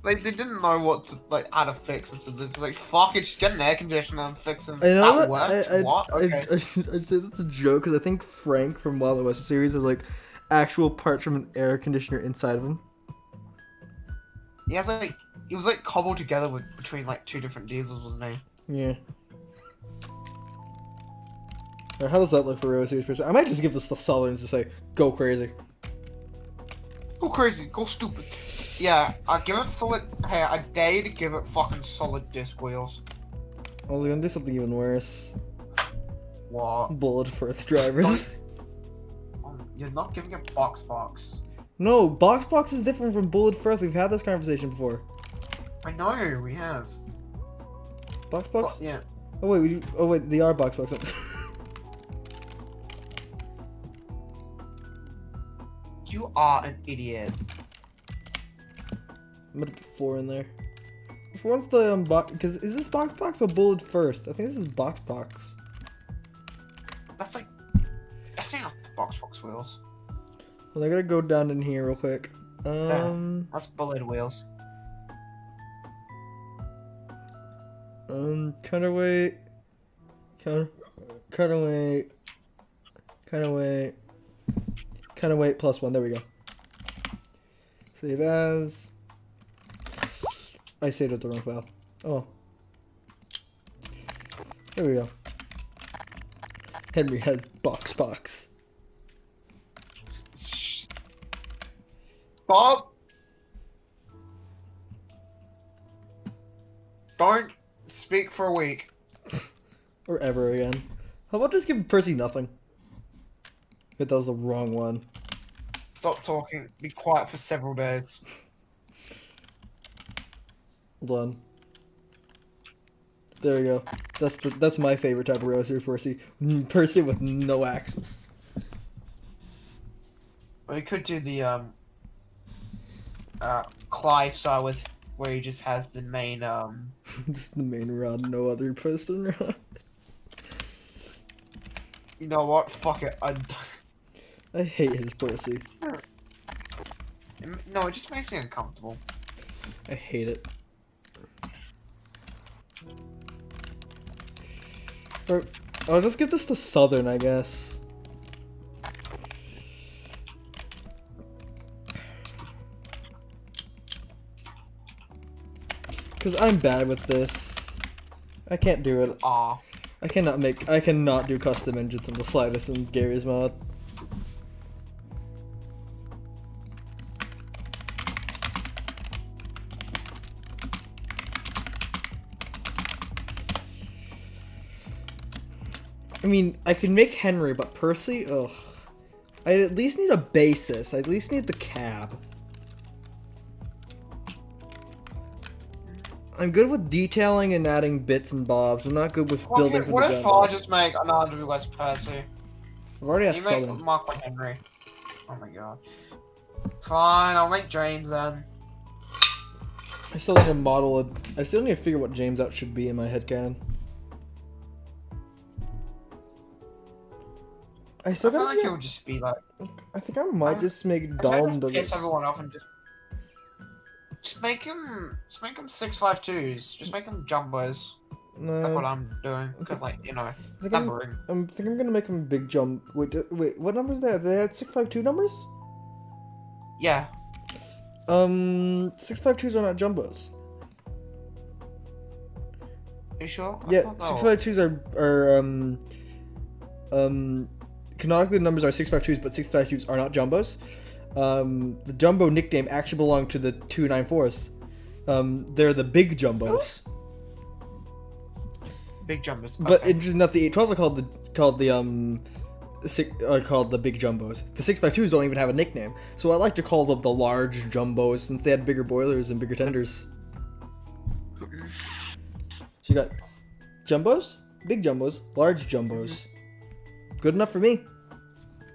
Like they didn't know what to how to fix it, so they're just like, fuck it, just get an air conditioner and fix it. I know That worked. What? Okay. I'd say that's a joke because I think Frank from Wild West series has like actual parts from an air conditioner inside of him. He has it was like cobbled together between like 2 different diesels, wasn't he? Yeah. Alright, how does that look for Railway Series person? I might just give this the solid and just say, go crazy. Go crazy, go stupid. Yeah, I give it solid. Hey, I dare you to give it fucking solid disc wheels. I was gonna do something even worse. What? Bullet Firth drivers. You're not giving it box. No, Box is different from Bullet Firth. We've had this conversation before. I know we have. Box? Yeah. Oh wait, they are Box. You are an idiot. I'm gonna put 4 in there. Which one's the because is this Box or Bullet Firth? I think this is Box. That's like. That's not box wheels. Well, I gotta go down in here real quick. That's bullet wheels. Cutaway +1. There we go. Save as. I saved it the wrong file. Oh. There we go. Henry has box. Bob! Don't speak for a week. Or ever again. How about just give Percy nothing? Wait, that was the wrong one. Stop talking. Be quiet for several days. Hold on. There we go. That's my favorite type of roaster, Percy. Percy with no axles. We could do the Clive style with where he just has the main Just the main rod, no other piston rod. You know what? Fuck it. I hate his pussy. No, it just makes me uncomfortable. I hate it. Or, I'll just give this to Southern, I guess. Cause I'm bad with this. I can't do it. Aw. I cannot do custom engines in the slightest in Garrys mod. I mean, I can make Henry, but Percy, ugh. I at least need a basis. I at least need the cab. I'm good with detailing and adding bits and bobs. I'm not good with building from What the if ground I up. just make another West Percy? I've already got You make Southern. Mark like Henry. Oh my god. Fine, I'll make James then. I still need to model it. I still need to figure what James out should be in my headcanon. I still I feel gotta like it would just be like. I think I might just make I feel Dom like piss Douglas. everyone off and just make him 652s. Just make him jumbos. That's what No, I'm doing. Because like you know, I think I'm numbering. gonna make him a big jump. Wait, what numbers they have? They had 652 numbers? Yeah. 652s are not jumbos. Are you sure? I Yeah, thought they 652s are canonically the numbers are 652s, but 652s are not jumbos. The jumbo nickname actually belonged to the 294s. They're the big jumbos. Big jumbos. But Okay. interesting enough, the 812s are called the big jumbos. The 652s don't even have a nickname, so I like to call them the large jumbos since they had bigger boilers and bigger tenders. So you got jumbos, big jumbos, large jumbos. Good enough for me.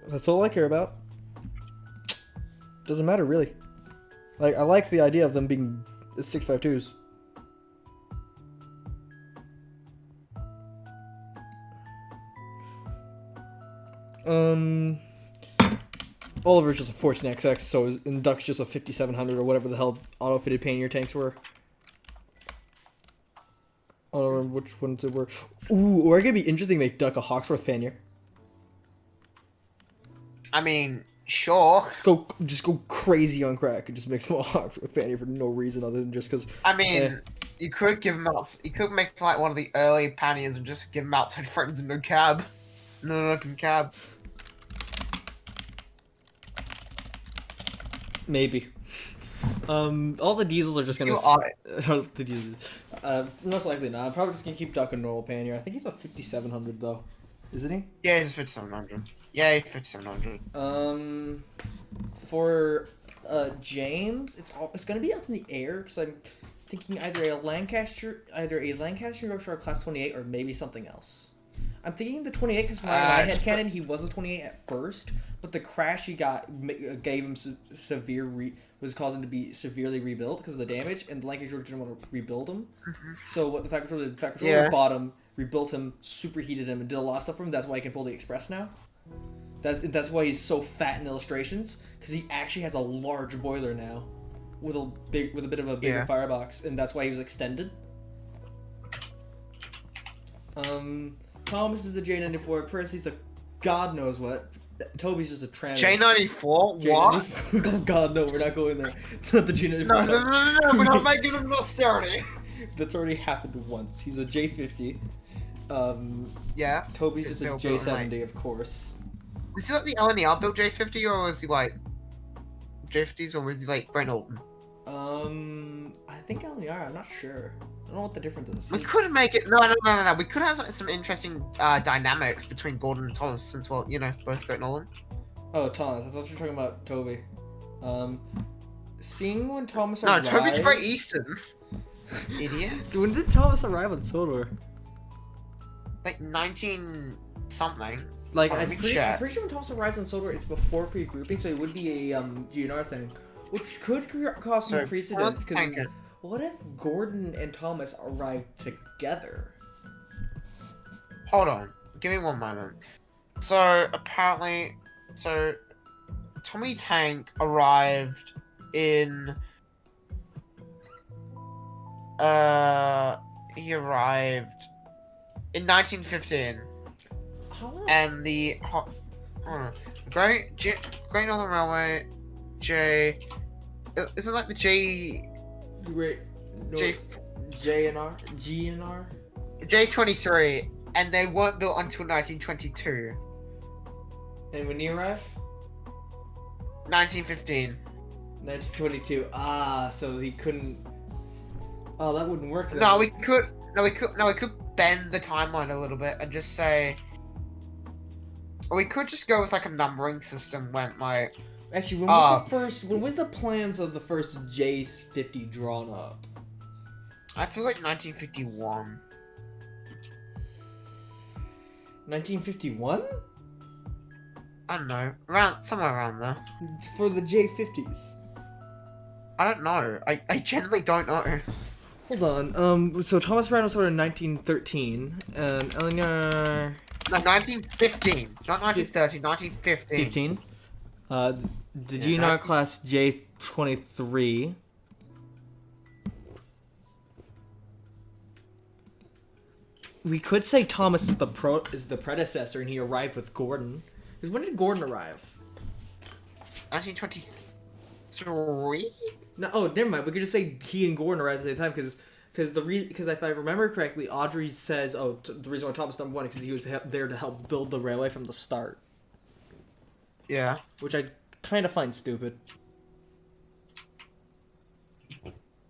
That's all I care about. Doesn't matter really. Like I like the idea of them being 652s. Oliver's just a 14XX, so and Duck's just a 5700 or whatever the hell auto-fitted pannier tanks were. I don't remember which ones it were. Ooh, or it could be interesting to make Duck a Hawksworth pannier. I mean, sure. Just go crazy on crack and just make small Hawksworth pannier for no reason other than just because. I mean, Eh. you could give him out. You could make like one of the early panniers and just give him outside frames and no cab. No open cab. Maybe. All the diesels are just gonna. You are- The diesels. Most likely not. I'm probably just gonna keep Duck a normal pannier. I think he's a 5700 though, isn't he? Yeah, he's 5700. Yeah, he's 5700. For James, it's gonna be up in the air because I'm thinking either a Lancaster Yorkshire or Class 28 or maybe something else. I'm thinking the 28 because from my head canon he was a 28 at first, but the crash he got gave him was causing him to be severely rebuilt because of the damage, and the Lancaster didn't want to rebuild him. So what the Fact Controller did, Fact Controller bought him, rebuilt him, superheated him, and did a lot of stuff for him. That's why he can pull the Express now. That's why he's so fat in illustrations, because he actually has a large boiler now, with a bit of a bigger firebox, and that's why he was extended. Thomas is a J94. Percy's a God knows what. Toby's just a trans. J94? What? Oh God, no, we're not going there. Not the J94. No, we're not making him austerity. That's already happened once. He's a J50. Yeah. Toby's just a It's still built J70, of course. Was he like the LNER built J50 or was he like J50s or was he like Brent Alton? I think LNR. I'm not sure. I don't know what the difference is. We could make it. No. We could have some interesting dynamics between Gordon and Thomas since, well, you know, both Brent Nolan. Oh, Thomas. I thought you were talking about Toby. Seeing when Thomas No, arrived... Toby's Great Eastern. Idiot. When did Thomas arrive on Sodor? Like 19 something. Like, Oh, I'm let me pretty check. sure when Thomas arrives on Sodor, it's before pre-grouping, so it would be a GNR thing, which could cause some So, precedence. let's Because tank it. what if Gordon and Thomas arrive together? Hold on. Give me one moment. So, apparently... So, Tommy Tank arrived in... He arrived in 1915. How? And the... Hold on. Great Northern Railway... J... Isn't it like the J... Great. No, J... JNR? GNR? J23, and they weren't built until 1922. And when he arrived? 1915. 1922. Ah, so he couldn't. Oh, that wouldn't work. Then. No, we could bend the timeline a little bit and just say, or we could just go with like a numbering system when like. Actually, when was the first? When was the plans of the first J50 drawn up? I feel like 1951. 1951? I don't know, somewhere around there. For the J50s. I don't know. I genuinely don't know. Hold on. So Thomas Ryan was started in 1913, and Eleanor. No, 1915, not 1930, 1915. 15. The Yeah, GNR class J23. We could say Thomas is the predecessor, and he arrived with Gordon. Because when did Gordon arrive? 1923. No, oh, never mind. We could just say he and Gordon arrived at the same time, because if I remember correctly, Audrey says, the reason why Thomas number one is because he was there to help build the railway from the start, Yeah. which I kind of find stupid.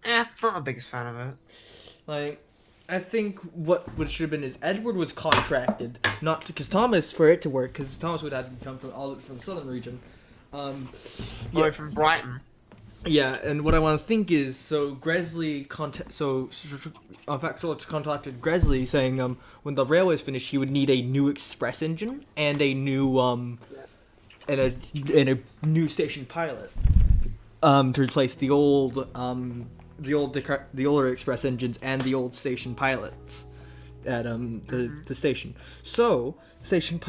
Not the biggest fan of it. Like, I think what should have been is Edward was contracted, not because Thomas, for it to work, because Thomas would have to come from the southern region. Boy from Brighton. Yeah, and what I want to think is, so Gresley contacted Gresley saying when the railway is finished, he would need a new express engine and a new and a new station pilot to replace the older express engines and the old station pilots at the station. So the engine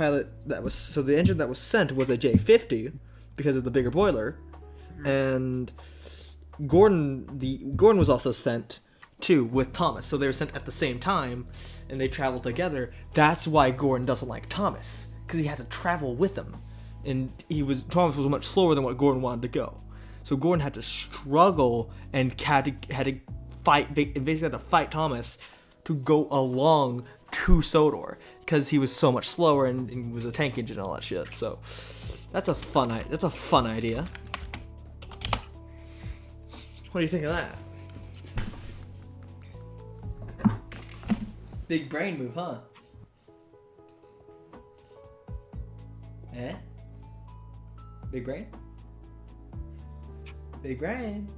that was sent was a J50 because of the bigger boiler. And Gordon was also sent too with Thomas, so they were sent at the same time, and they traveled together. That's why Gordon doesn't like Thomas, because he had to travel with him, and Thomas was much slower than what Gordon wanted to go. So Gordon had to struggle and had to fight Thomas to go along to Sodor, because he was so much slower and he was a tank engine and all that shit. So that's a fun idea. What do you think of that? Big brain move, huh? Eh? Big brain? Big brain.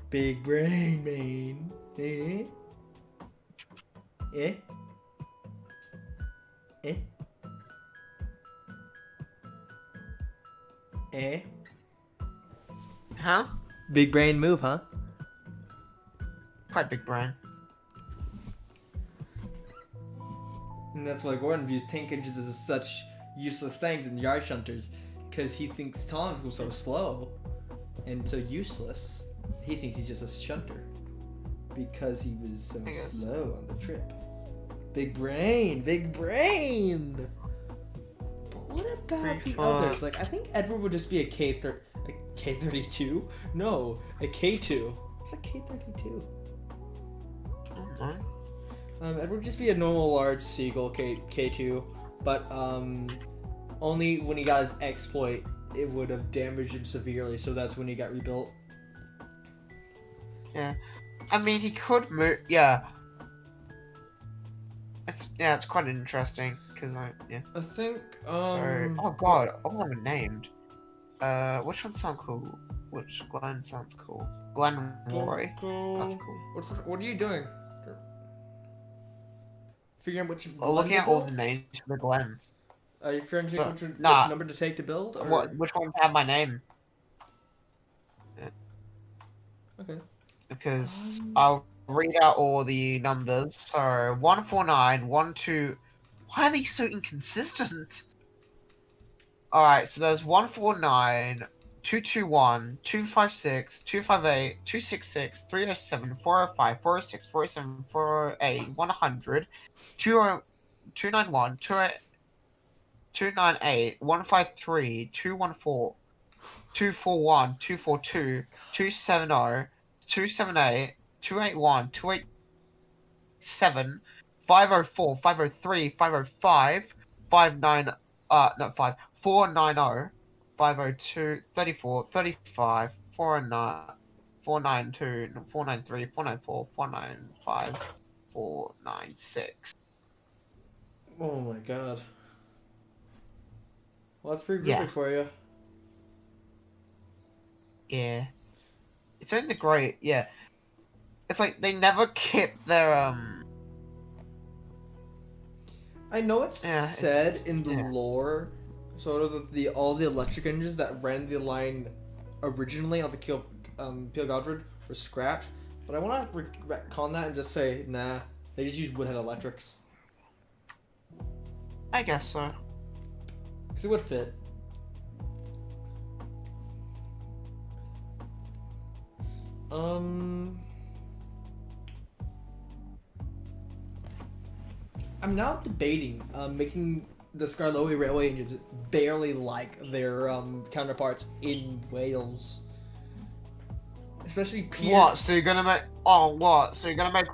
Big brain, man. Eh? Eh? Eh? Eh? Huh? Big brain move, huh? Quite big brain. And that's why Gordon views tank engines as such useless things and yard shunters, because he thinks Thomas was so slow and so useless. He thinks he's just a shunter because he was so slow on the trip. Big brain, big brain. But what about the others? Like, I think Edward would just be a K32? No, a K2. What's a K32? Okay. It would just be a normal large Seagull K2, but only when he got his exploit, it would have damaged him severely, so that's when he got rebuilt. Yeah. I mean, he could move. Yeah. It's quite interesting because I think. oh god, all of them are named. Which one sounds cool? Which Glenn sounds cool? Glenn Roy. That's cool. What are you doing? Figuring out which looking at blend to all the build? names for the glens. Are you trying to So, pick which nah. number to take to build? Or... Which ones have my name? Okay. Because I'll read out all the numbers. So 149, 12. Why are these so inconsistent? Alright, so there's 149, 221, 256, 258, 266, 307, 405, 406, 407, 408, 100, 291, 298, 153, 214, 241, 242, 270, 278, 281, 287, 504, 503, 505, 59, not 5, 490, 502, 34, 35, 409, 492, 493, 494, 495, 496. Oh my god. Well, that's pretty Yeah. grouping for you. Yeah. It's only the great, yeah. It's like they never kept their I know it's Yeah, said in the yeah. lore, sort of the all the electric engines that ran the line originally on the Peel Godred were scrapped, but I want to retcon that and just say nah, they just use woodhead electrics I guess so. because it would fit. I'm now debating making the Skarloey railway engines barely like their counterparts in Wales. Especially Peter. What? So you're gonna make? Oh, what? So you're gonna make?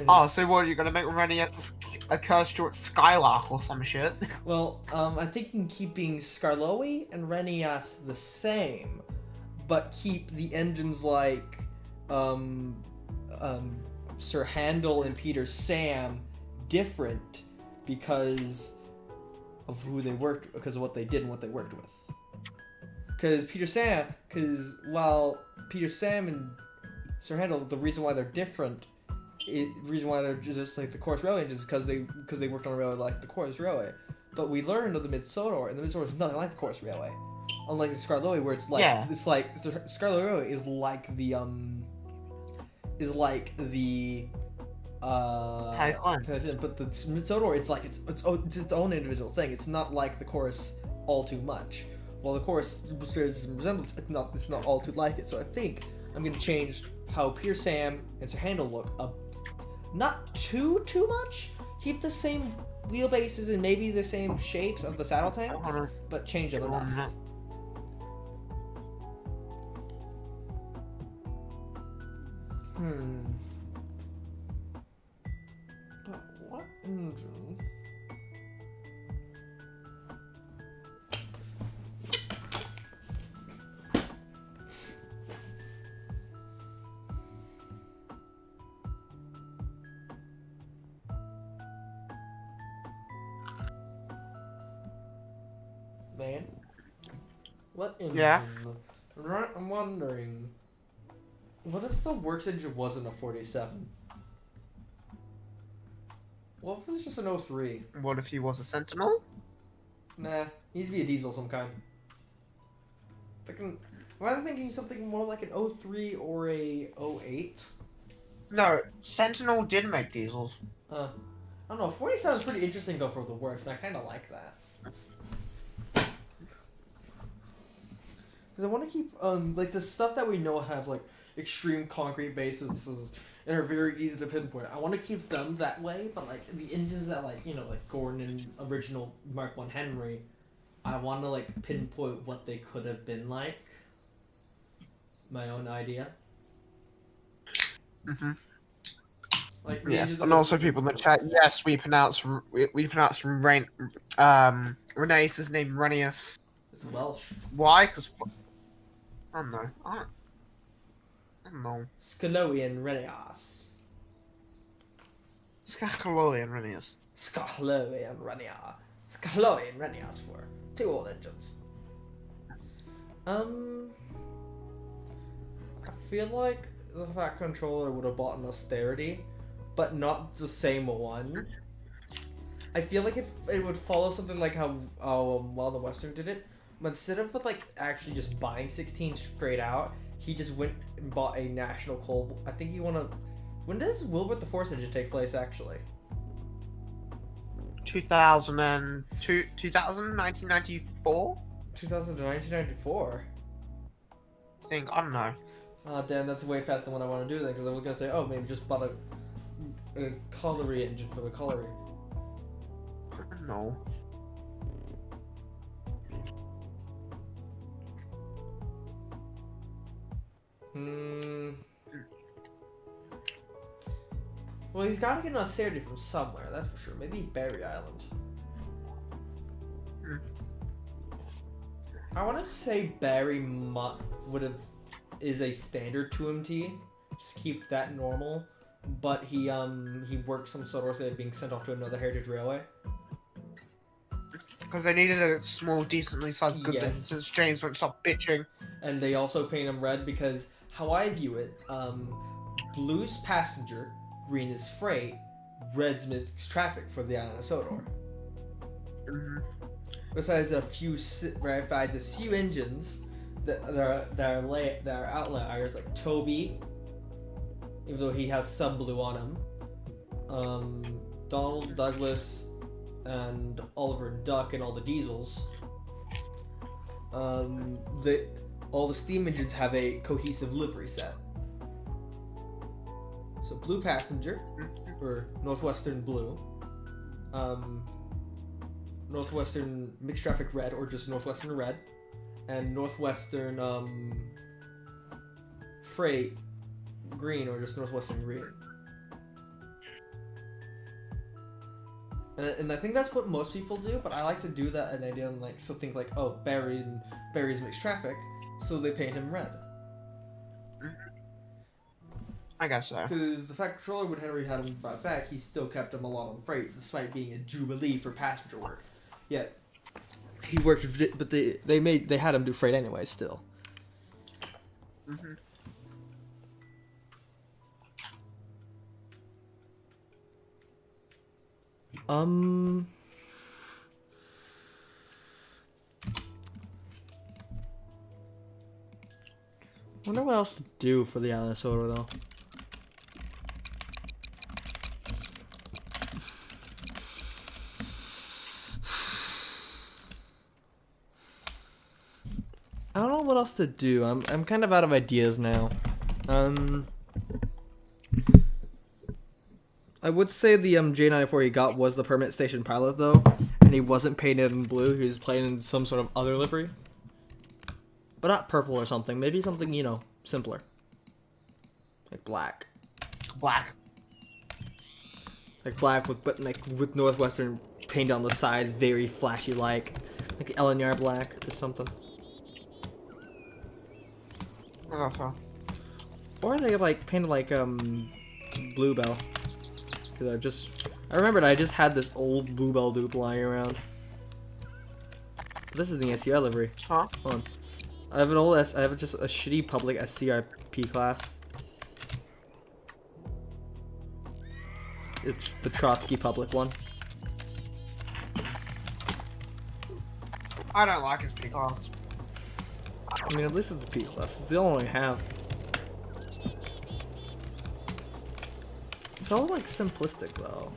Oh, so what? You're gonna make Rennie as a cursed short Skylark or some shit? Well, I'm thinking keeping Skarloey and Renias the same, but keep the engines like Sir Handel and Peter Sam different because of who they worked, because of what they did and what they worked with. Because while Peter Sam and Sir Handel, the reason why they're different, the reason why they're just like the Chorus Railway engines is because they worked on a railway like the Chorus Railway. But we learned of the Mid-Sodor, and the Mid-Sodor is nothing like the Chorus Railway. Unlike the Skarloey, where it's like Skarloey Railway is like the but the Mid-Sodor, it's like it's its own individual thing. It's not like the Chorus all too much. While the Chorus bears some resemblance, it's not all too like it. So I think I'm gonna change how Peter Sam and Sir Handel look up, not too much. Keep the same wheelbases and maybe the same shapes of the saddle tanks, but change them enough. But what engine? Man, what engine? Yeah. I'm wondering, what if the works engine wasn't a 47? What if it was just an 03? What if he was a Sentinel? Nah, needs to be a diesel of some kind. I'm either thinking something more like an 03 or a 08. No, Sentinel did make diesels. I don't know. 47 is pretty interesting though for the works, and I kind of like that. Because I want to keep like the stuff that we know have like extreme concrete bases and are very easy to pinpoint. I want to keep them that way, but like the engines that like like Gordon and original Mark I Henry, I want to like pinpoint what they could have been like. My own idea. Mm-hmm. Like Yes, and also people in the chat. Yes, we pronounce Renee's name Renius. It's Welsh. Why? Because I don't know. I don't know. Scaloian Renias. Skakaloy and Renius. Scaloian Renia. Scaloian Renias for 2 old engines. I feel like the Fat Controller would have bought an Austerity, but not the same one. I feel like it would follow something like how Wild and Western did it. But instead of like actually just buying 16 straight out, he just went and bought a national coal. I think he when does Wilbert the Force Engine take place actually? 2002, 1994? 2000 to 1994. I think, I don't know. Oh damn, that's way past the one I want to do then, because I was gonna say, oh, maybe just bought a colliery engine for the colliery. No. Well, he's got to get an austerity from somewhere, that's for sure. Maybe Barry Island. I want to say Barry is a standard 2MT. Just keep that normal. But he works some sort of way of being sent off to another Heritage Railway. Because they needed a small, decently sized goods Yes. since James won't stop bitching. And they also paint him red because how I view it, blue's passenger, green is freight, red's mixed traffic for the island of Sodor. Besides a few engines that are outliers like Toby, even though he has some blue on him, Donald, Douglas, and Oliver and Duck, and all the diesels. All the steam engines have a cohesive livery set. So blue passenger, or Northwestern blue, Northwestern mixed traffic red, or just Northwestern red, and Northwestern freight green, or just Northwestern green. And I think that's what most people do, but I like to do that an idea on like, so things like, oh, Barry's mixed traffic, so they paint him red. I guess so. Because the fact controller, when Henry had him brought back, he still kept him a lot on freight, despite being a jubilee for passenger work. Yet he worked, but they had him do freight anyway. Still. Wonder what else to do for the island of Sodor though. I don't know what else to do. I'm kind of out of ideas now. I would say the J94 he got was the permanent station pilot though, and he wasn't painted in blue. He was painted in some sort of other livery, but not purple or something. Maybe something, you know, simpler, like black. Like black with Northwestern paint on the side, very flashy, like the Eleanor black or something. Or they like painted like Bluebell. Cause I remembered I just had this old Bluebell dupe lying around. This is the SCR livery. Huh? Hold on. I have just a shitty public SCRP class. It's the Trotsky public one. I don't like his P class. I mean, at least it's the P class. It's the only one I have. It's so like simplistic though.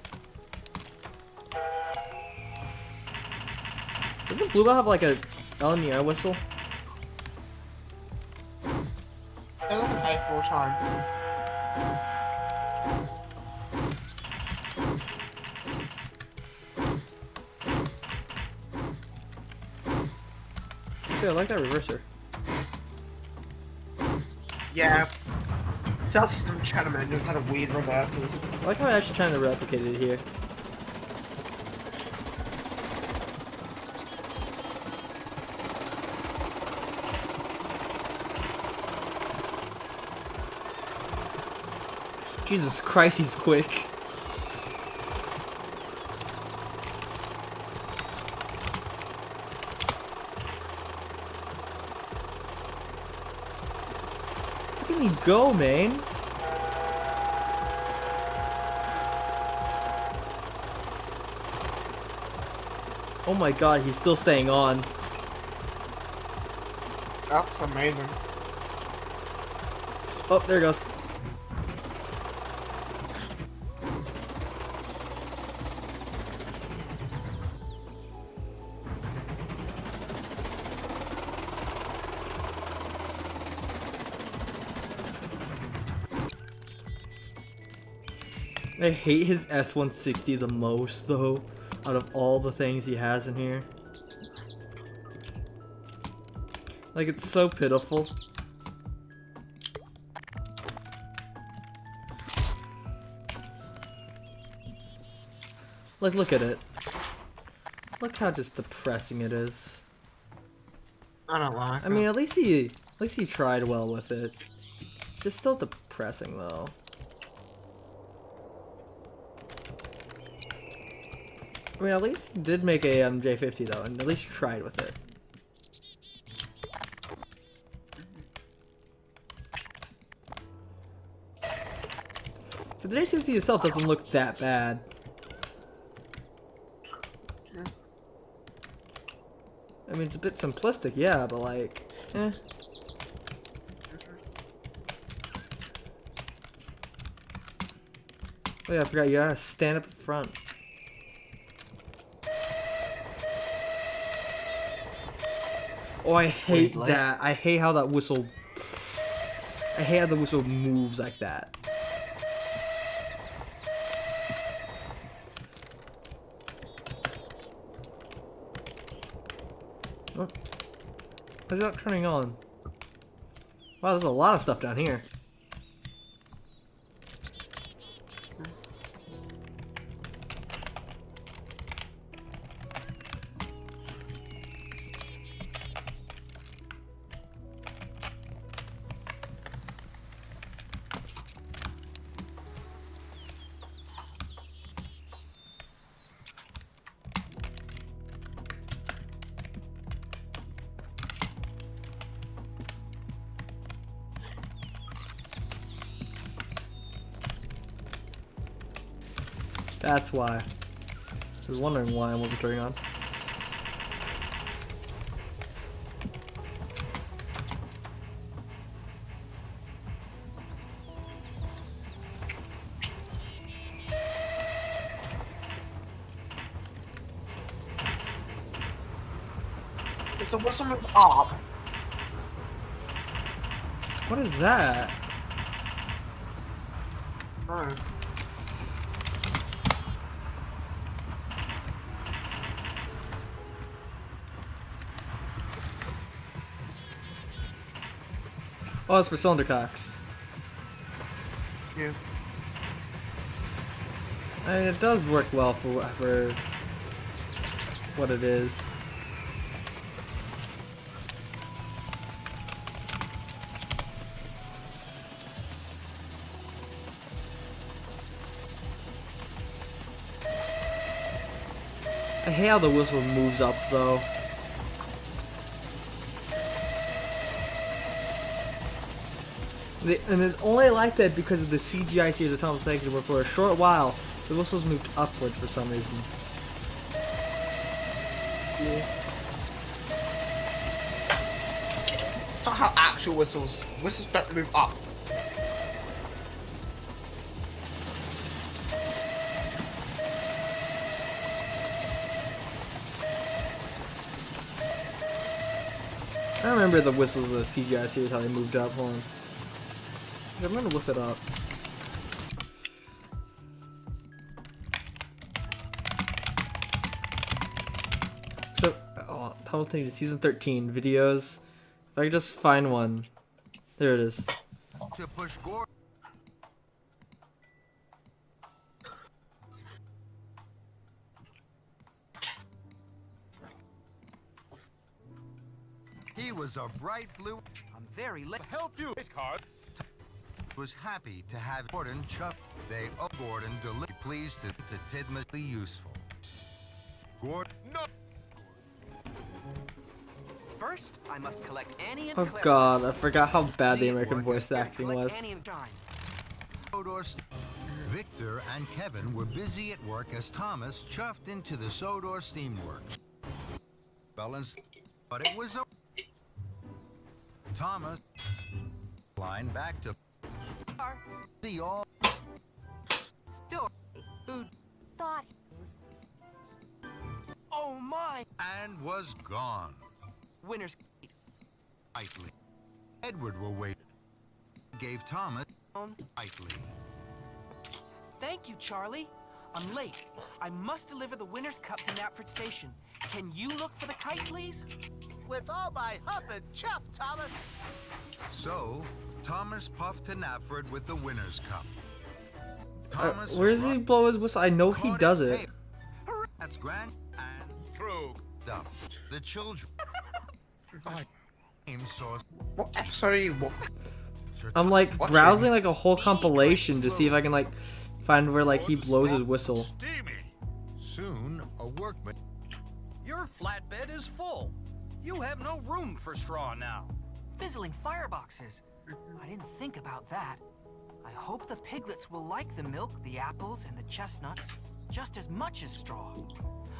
Doesn't Bluebell have like a LNER whistle? It doesn't pay full time. See, I like that reverser. Yeah. South Eastern Chinaman knows how to weed reversals. I like how I'm actually trying to replicate it here. Jesus Christ, he's quick. Look at me go, man. Oh my god, he's still staying on. That's amazing. Oh, there it goes. I hate his S160 the most, though, out of all the things he has in here. Like, it's so pitiful. Like, look at it. Look how just depressing it is. I don't like I mean, at least he tried well with it. It's just still depressing, though. I mean, at least he did make a J50 though, and at least tried with it. But the J60 itself doesn't look that bad. I mean, it's a bit simplistic, yeah, but like, eh. Oh yeah, I forgot you gotta stand up front. Oh, I hate that. I hate how that whistle... I hate how the whistle moves like that. Oh. Why is it not turning on? Wow, there's a lot of stuff down here. That's why. I was wondering why I wasn't turning on. It's a whistle move up. What is that? Oh. Oh, it's for cylinder cocks. Yeah. I mean, it does work well for what it is. I hate how the whistle moves up, though. And it's only like that because of the CGI series of Thomas Tank, where for a short while, the whistles moved upward for some reason. Yeah. It's not how actual whistles don't move up. I remember the whistles of the CGI series, how they moved up. Hold on. I'm gonna look it up. So, Thomas Tank season 13 videos. If I could just find one. There it is. To push Gordon. He was a bright blue. I'm very late. Help you. It's card. Was happy to have Gordon Chuck. They owe Gordon delivery. Pleased to Tidmouthly useful. Gordon. No. First, I must collect Annie and Oh Claire. god, I forgot how bad the American voice acting Collect was. Annie and John. Victor and Kevin were busy at work as Thomas chuffed into the Sodor Steamworks. Balance, but it was Thomas line back to the all Story. Who thought he was Oh my! and was gone. Winner's Lightly. Edward will wait. Gave Thomas lightly. Thank you, Charlie. I'm late. I must deliver the winner's cup to Knapford Station. Can you look for the kite, please? With all my huff and chuff, Thomas. So, Thomas puffed to Knapford with the winner's cup. Thomas Where does he blow his whistle? I know he caught does his it. tail. That's grand and True. dumb. The children. Saw What episode are you? I'm like Watch browsing like a whole compilation to see if I can like find where like he blows his whistle. Steamy. soon a workman. Your flatbed is full. You have no room for straw now. Fizzling fireboxes. I didn't think about that. I hope the piglets will like the milk, the apples, and the chestnuts just as much as straw.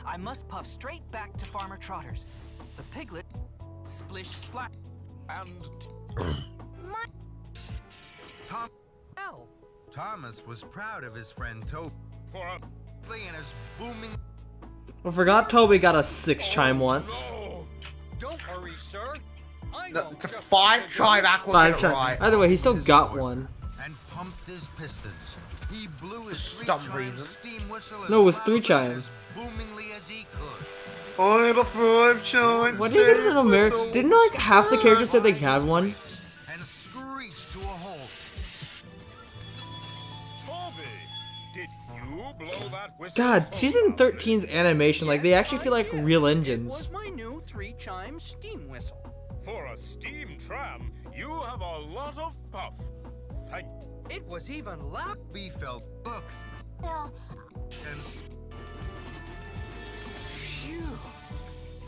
I must puff straight back to Farmer Trotter's. The piglet, splish splat, And Tom Hell, Thomas was proud of his friend Toby for a and his booming. I forgot Toby got a 6 chime once. no. don't worry, sir. I No, know it's a just 5 what to try do. back will 5 get it chime. right. Either way, he still got one. And pumped his pistons. He blew his For some 3-chime reason. steam whistle as No, it was loud 3 and chime. as boomingly as he could. I'm a 5 chime. What did he get in America? Didn't like half the characters say they had one? And screeched to a halt. Toby, did you blow that whistle? God, so season loudly? 13's animation, like they actually Yes, feel I like did. real It engines. was my new 3-chime steam whistle. For a steam tram, you have a lot of puff. Thank It was even loud. We felt look and Phew.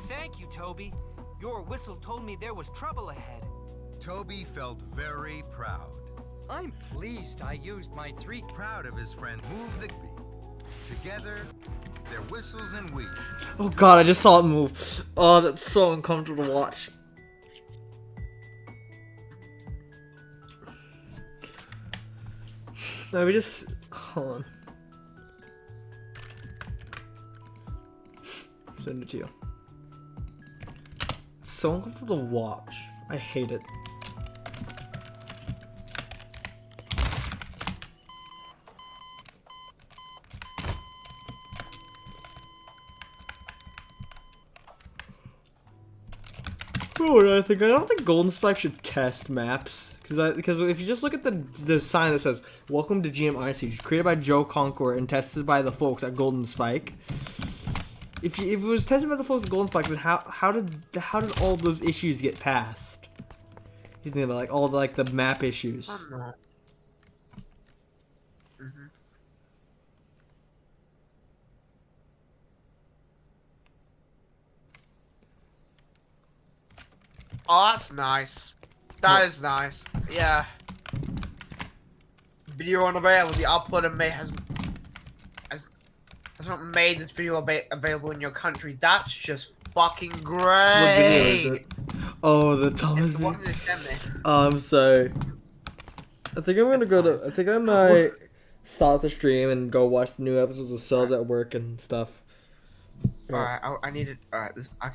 Thank you, Toby. Your whistle told me there was trouble ahead. Toby felt very proud. I'm pleased I used my 3. Proud of his friend. Move the together, their whistles and we. Oh god, I just saw it move. Oh, that's so uncomfortable to watch. No, we just hold on. Send it to you. It's so uncomfortable to watch. I hate it. Oh, I don't think Golden Spike should test maps because if you just look at the sign that says "Welcome to GMI Siege," created by Joe Conqueror and tested by the folks at Golden Spike. If it was tested by the folks at Golden Spike, then how did all those issues get passed? You think about like all the map issues. I don't know. Oh, that's nice. That is nice. Yeah. Video unavailable. The uploader has not made this video available in your country. That's just fucking great. What video is it? Oh, the Thomas It's the one video. that sent me. Oh, I'm sorry. I think I'm gonna go to. I think I might stop the stream and go watch the new episodes of Cells at Work and stuff. Alright, I need it. Alright, I can